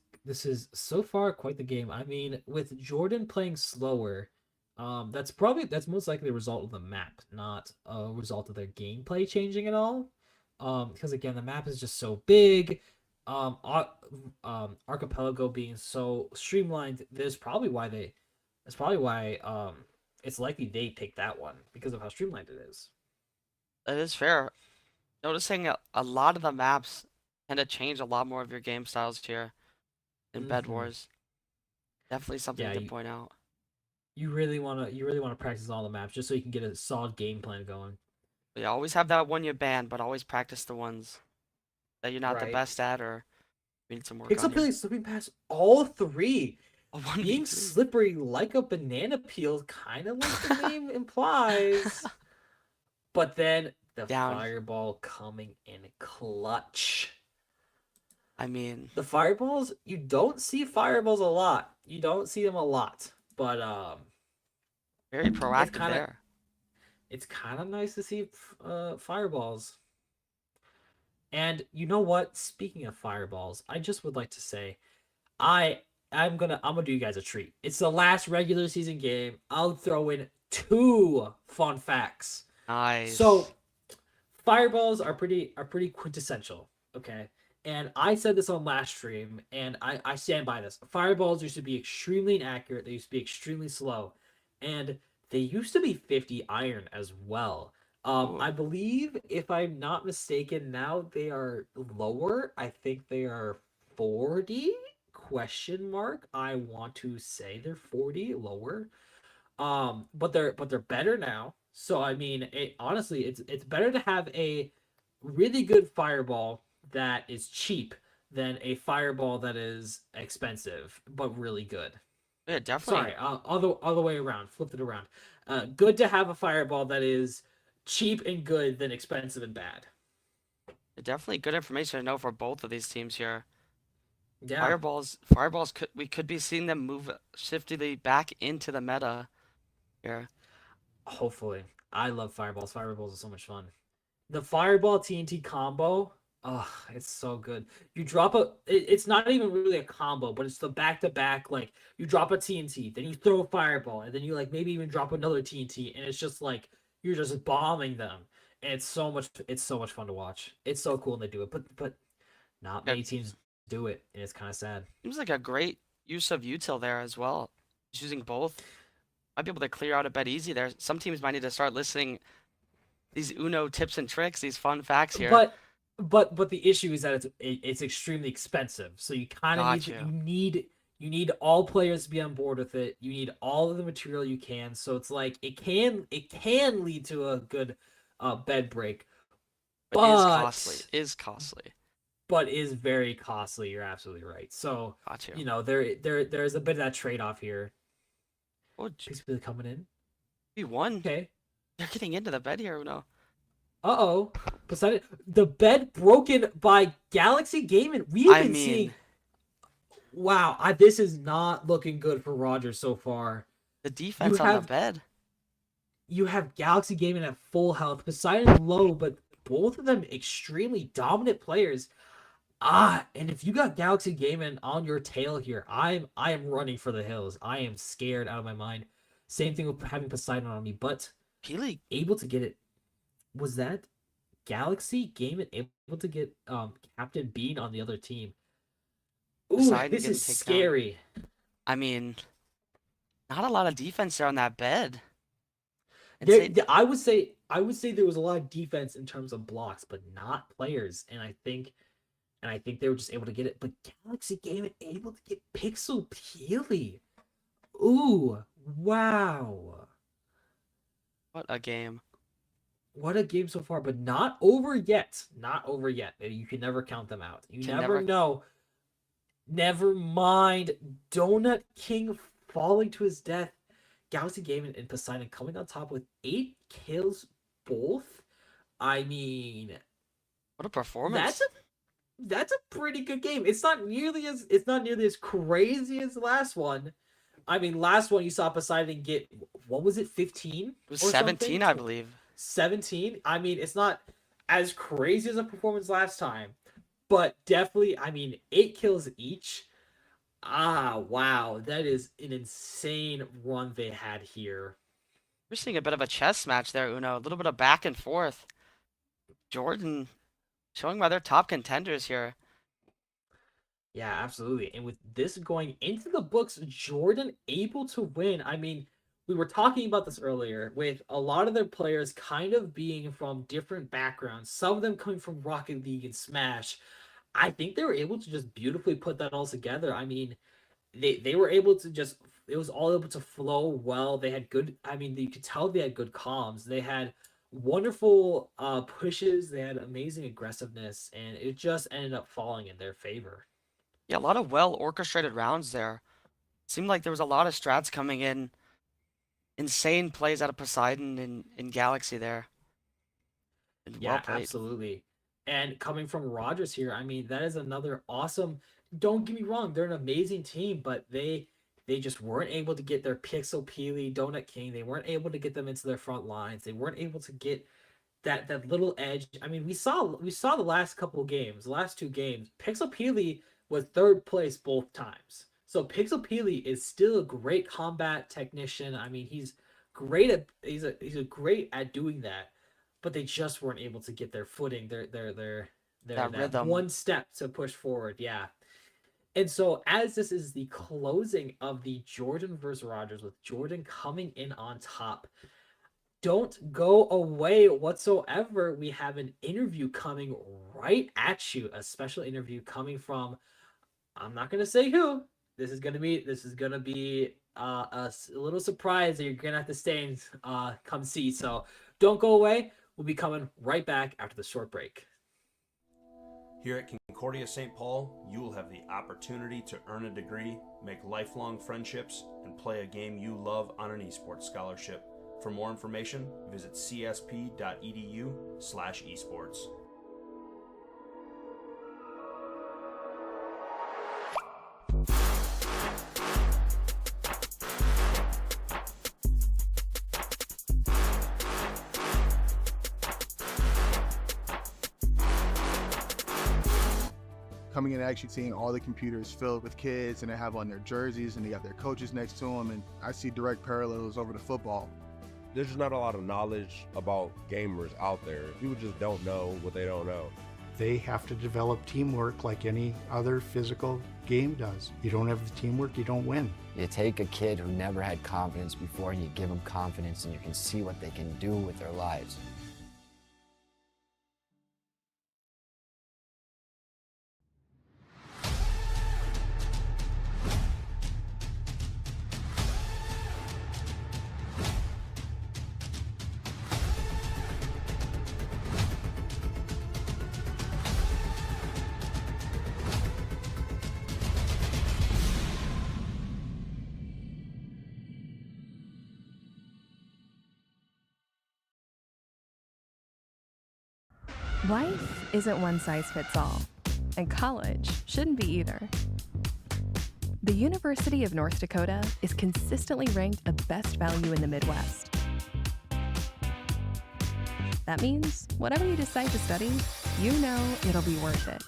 so far quite the game. I mean, with Jordan playing slower, that's most likely a result of the map, not a result of their gameplay changing at all. Because again, the map is just so big. Archipelago being so streamlined, that's probably why it's likely they picked that one because of how streamlined it is. That is fair. Noticing a lot of the maps tend to change a lot more of your game styles here in Bed Mhm. Wars. Definitely something to point out. You really wanna practice all the maps just so you can get a solid game plan going. But yeah, always have that one you ban, but always practice the ones that you're not the Right. best at or you need some work Pixel on. Peely slipping past all 3. A 1v3. Being slippery like a banana peel, kind of like the name implies. But then the Down. fireball coming in clutch. I mean, The fireballs, you don't see fireballs a lot. You don't see them a lot. But very proactive there. it's kind of nice to see fireballs. And you know what? Speaking of fireballs, I just would like to say, I'm gonna do you guys a treat. It's the last regular season game. I'll throw in 2 fun facts. Nice. So, fireballs are pretty quintessential, okay? And I said this on last stream, and I stand by this. Fireballs used to be extremely inaccurate. They used to be extremely slow, and they used to be 50 iron as well. I believe, if I'm not mistaken, now they are lower. I think they are 40 question mark. I want to say they're 40 lower. But they're better now. So I mean, honestly, it's better to have a really good fireball that is cheap than a fireball that is expensive but really good. Yeah, definitely. Sorry, all the way around. Flipped it around. Good to have a fireball that is cheap and good than expensive and bad. Definitely good information to know for both of these teams here. Yeah. Fireballs we could be seeing them move shiftily back into the meta here. Hopefully. I love fireballs. Fireballs are so much fun. The fireball TNT combo, oh, it's so good. You drop it's not even really a combo, but it's the back-to-back, like, you drop a TNT, then you throw a fireball, and then you, like, maybe even drop another TNT, and it's just, like, you're just bombing them. And it's so much fun to watch. It's so cool when they do it, but not many teams do it, and it's kind of sad. Seems like a great use of util there as well. Just using both. Might be able to clear out a bit easy there. Some teams might need to start listing these Uno tips and tricks, these fun facts here. But the issue is that it's extremely expensive. So you kind of you need all players to be on board with it. You need all of the material you can. So it's like it can lead to a good bed break, but is costly. But is very costly. You're absolutely right. So you know there's a bit of that trade off here. Oh, he's really coming in. We won. Okay. They're getting into the bed here, Uno. Uh-oh. Poseidon. The bed broken by Galaxy Gaming. We've been seeing... Wow. This is not looking good for Rogers so far. The defense on the bed. You have Galaxy Gaming at full health. Poseidon low, but both of them extremely dominant players. And if you got Galaxy Gaming on your tail here, I am running for the hills. I am scared out of my mind. Same thing with having Poseidon on me, but Peely able to get it. Was that Galaxy Gaming able to get Captain Bean on the other team? Ooh, this is scary. I mean, Not a lot of defense there on that bed. And I would say there was a lot of defense in terms of blocks, but not players. And I think they were just able to get it. But Galaxy Gaming able to get Pixel Peely. Ooh, wow. what a game. What a game so far, but not over yet. Not over yet. You can never count them out. You never know. Never mind. Donut King falling to his death. Galaxy Gaming and Poseidon coming on top with 8 kills both. I mean, what a performance. That's a pretty good game. It's not nearly as crazy as the last one. I mean, last one you saw Poseidon get, what was it, 15? It was 17, I believe. 17. I mean, it's not as crazy as a performance last time, but definitely, I mean, 8 kills each. Ah, wow. That is an insane run they had here. We're seeing a bit of a chess match there, Uno. A little bit of back and forth. Jordan showing why they're top contenders here. Yeah, absolutely. And with this going into the books, Jordan able to win. I mean, we were talking about this earlier with a lot of their players kind of being from different backgrounds, some of them coming from Rocket League and Smash. I think they were able to just beautifully put that all together. I mean, they were able to just, it was all able to flow well. They had good, I mean, you could tell they had good comms. They had wonderful pushes. They had amazing aggressiveness, and it just ended up falling in their favor. Yeah, a lot of well orchestrated rounds there. Seemed like there was a lot of strats coming in. Insane plays out of Poseidon in Galaxy there. And Yeah, well played. absolutely. And coming from Rogers here, I mean, that is another awesome. Don't get me wrong, they're an amazing team, but they just weren't able to get their Pixel Peely, Donut King. They weren't able to get them into their front lines. They weren't able to get that little edge. I mean, we saw the last couple of games, the last 2 games. Pixel Peely was 3rd place both times. So Pixel Peely is still a great combat technician. I mean, he's great at he's a great at doing that, but they just weren't able to get their footing, their rhythm. one step to push forward. Yeah. And so as this is the closing of the Jordan versus Rogers, with Jordan coming in on top, don't go away whatsoever. We have an interview coming right at you, a special interview coming from, I'm not going to say who. This is going to be a little surprise that you're going to have to stay and come see. So don't go away. We'll be coming right back after the short break. Here at Concordia St. Paul, you will have the opportunity to earn a degree, make lifelong friendships, and play a game you love on an esports scholarship. For more information, visit csp.edu/esports. Coming in and actually seeing all the computers filled with kids, and they have on their jerseys and they got their coaches next to them, and I see direct parallels over to football. There's just not a lot of knowledge about gamers out there. People just don't know what they don't know. They have to develop teamwork like any other physical game does. You don't have the teamwork, you don't win. You take a kid who never had confidence before and you give them confidence, and you can see what they can do with their lives. Life isn't one size fits all, and college shouldn't be either. The University of North Dakota is consistently ranked a best value in the Midwest. That means whatever you decide to study, you know it'll be worth it.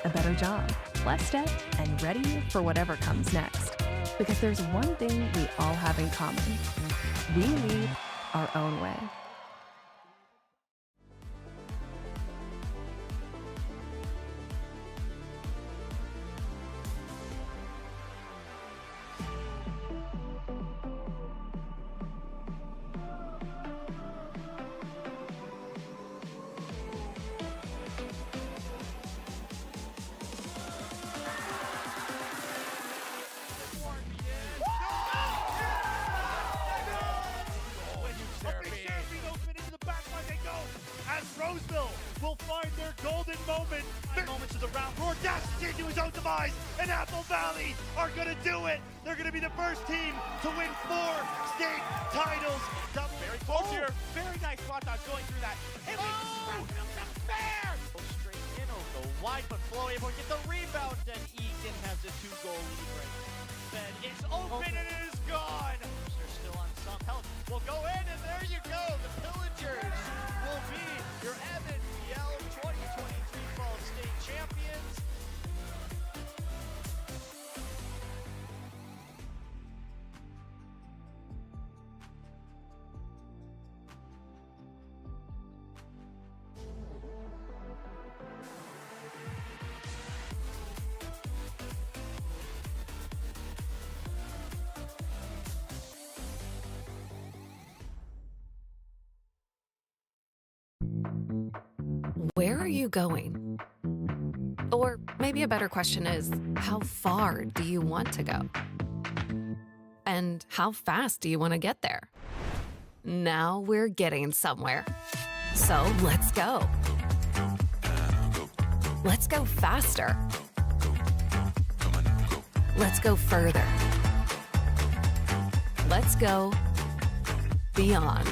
A better job, less debt, and ready for whatever comes next. Because there's one thing we all have in common. We lead our own way. Demise and Apple Valley are gonna do it. They're gonna be the first team to win 4 state titles. Very close here. Very nice spot dodge going through that. And fair! Go straight in, or go wide, but Flo able to get the rebound, and Egan has a 2-goal lead right. Then it's open and it is gone. They're still on some help. We'll go in, and there you go. The Pillagers will be your MNVL 2023 Fall State champions. Where are you going? Or maybe a better question is, how far do you want to go? And how fast do you want to get there? Now we're getting somewhere. So let's go. Let's go faster. Let's go further. Let's go beyond.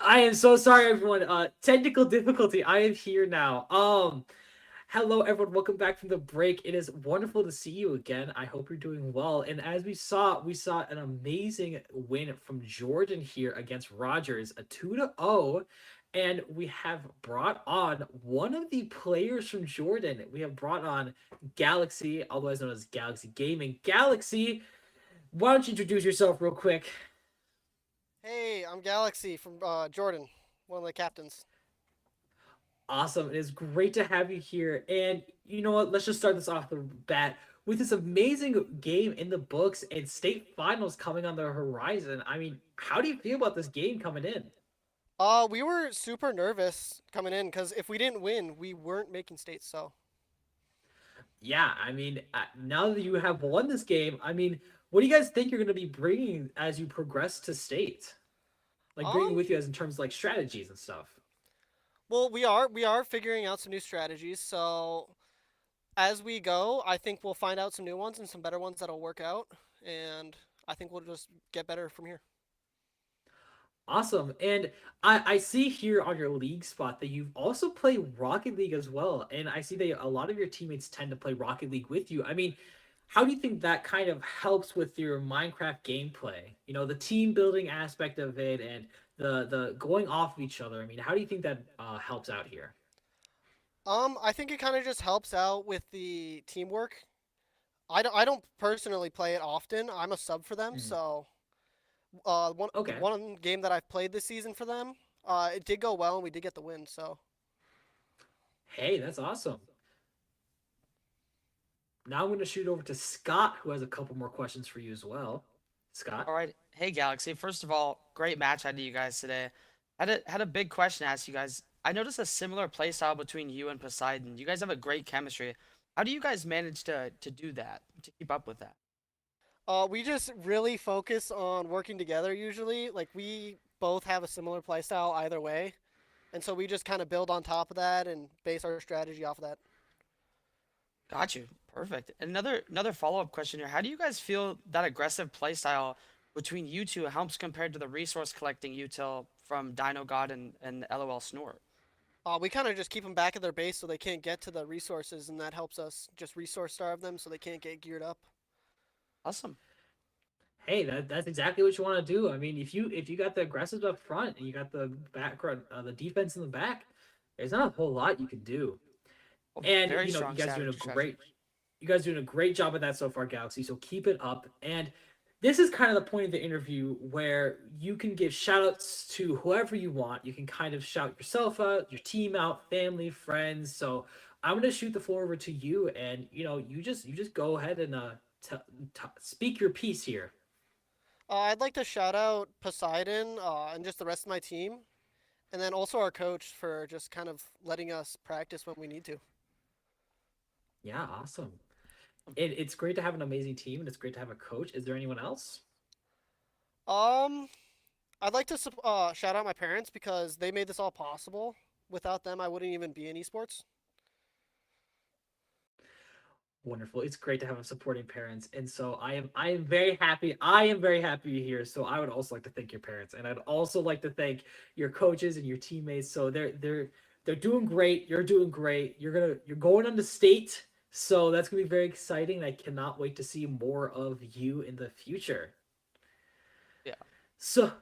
I am so sorry, everyone. Technical difficulty. I am here now. Hello, everyone. Welcome back from the break. It is wonderful to see you again. I hope you're doing well. And as we saw an amazing win from Jordan here against Rogers, a 2-0. And we have brought on one of the players from Jordan. We have brought on Galaxy, otherwise known as Galaxy Gaming. Galaxy, why don't you introduce yourself real quick? Hey, I'm Galaxy from Jordan, one of the captains. Awesome. It is great to have you here. And you know what? Let's just start this off the bat with this amazing game in the books and state finals coming on the horizon. I mean, how do you feel about this game coming in? We were super nervous coming in because if we didn't win, we weren't making states. So. Yeah, I mean, now that you have won this game, I mean, what do you guys think you're going to be bringing as you progress to state? Like bringing with you as in terms of like strategies and stuff. Well, we are figuring out some new strategies. So as we go, I think we'll find out some new ones and some better ones that'll work out. And I think we'll just get better from here. Awesome. And I see here on your league spot that you've also played Rocket League as well. And I see that a lot of your teammates tend to play Rocket League with you. I mean, how do you think that kind of helps with your Minecraft gameplay? You know, the team building aspect of it and the going off of each other. I mean, how do you think that helps out here? I think it kind of just helps out with the teamwork. I don't personally play it often. I'm a sub for them, so one game that I've played this season for them, it did go well and we did get the win. So. Hey, that's awesome. Now I'm going to shoot over to Scott, who has a couple more questions for you as well. Scott. All right. Hey, Galaxy. First of all, great match out of you guys today. Had a big question to ask you guys. I noticed a similar play style between you and Poseidon. You guys have a great chemistry. How do you guys manage to do that, to keep up with that? We just really focus on working together usually. Like we both have a similar play style either way. And so we just kind of build on top of that and base our strategy off of that. Got you. Perfect. Another follow-up question here. How do you guys feel that aggressive play style between you two helps compared to the resource collecting util from Dino God and LOL Snore? We kind of just keep them back at their base so they can't get to the resources, and that helps us just resource starve them so they can't get geared up. Awesome. Hey, that's exactly what you want to do. I mean, if you got the aggressives up front and you got the background, the defense in the back, there's not a whole lot you can do. And Very you know, strong you guys doing a great job of that so far, Galaxy. So keep it up. And this is kind of the point of the interview where you can give shout outs to whoever you want. You can kind of shout yourself out, your team out, family, friends. So I'm gonna shoot the floor over to you, and you know, you just go ahead and speak your piece here. I'd like to shout out Poseidon and just the rest of my team, and then also our coach for just kind of letting us practice when we need to. Yeah, awesome. It's great to have an amazing team, and it's great to have a coach. Is there anyone else? I'd like to shout out my parents because they made this all possible. Without them, I wouldn't even be in esports. Wonderful. It's great to have supporting parents. And so I am very happy. I am very happy you're here. So I would also like to thank your parents. And I'd also like to thank your coaches and your teammates. So they're doing great. You're doing great. You're going on to state. So that's gonna be very exciting. I cannot wait to see more of you in the future. Yeah. So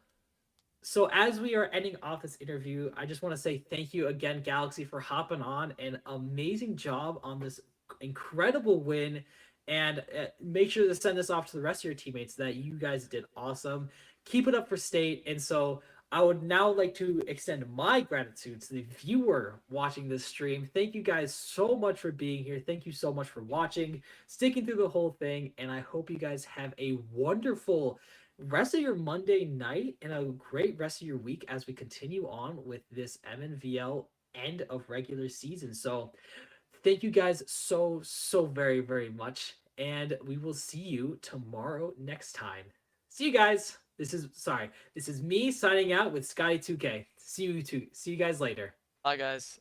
as we are ending off this interview, I just want to say thank you again, Galaxy, for hopping on. An amazing job on this incredible win, and make sure to send this off to the rest of your teammates that you guys did awesome. Keep it up for state. And so I would now like to extend my gratitude to the viewer watching this stream. Thank you guys so much for being here. Thank you so much for watching, sticking through the whole thing, and I hope you guys have a wonderful rest of your Monday night and a great rest of your week as we continue on with this MNVL end of regular season. So thank you guys so very, very much. And we will see you tomorrow next time. See you guys. This is me signing out with Scotty2K. See you guys later. Bye guys.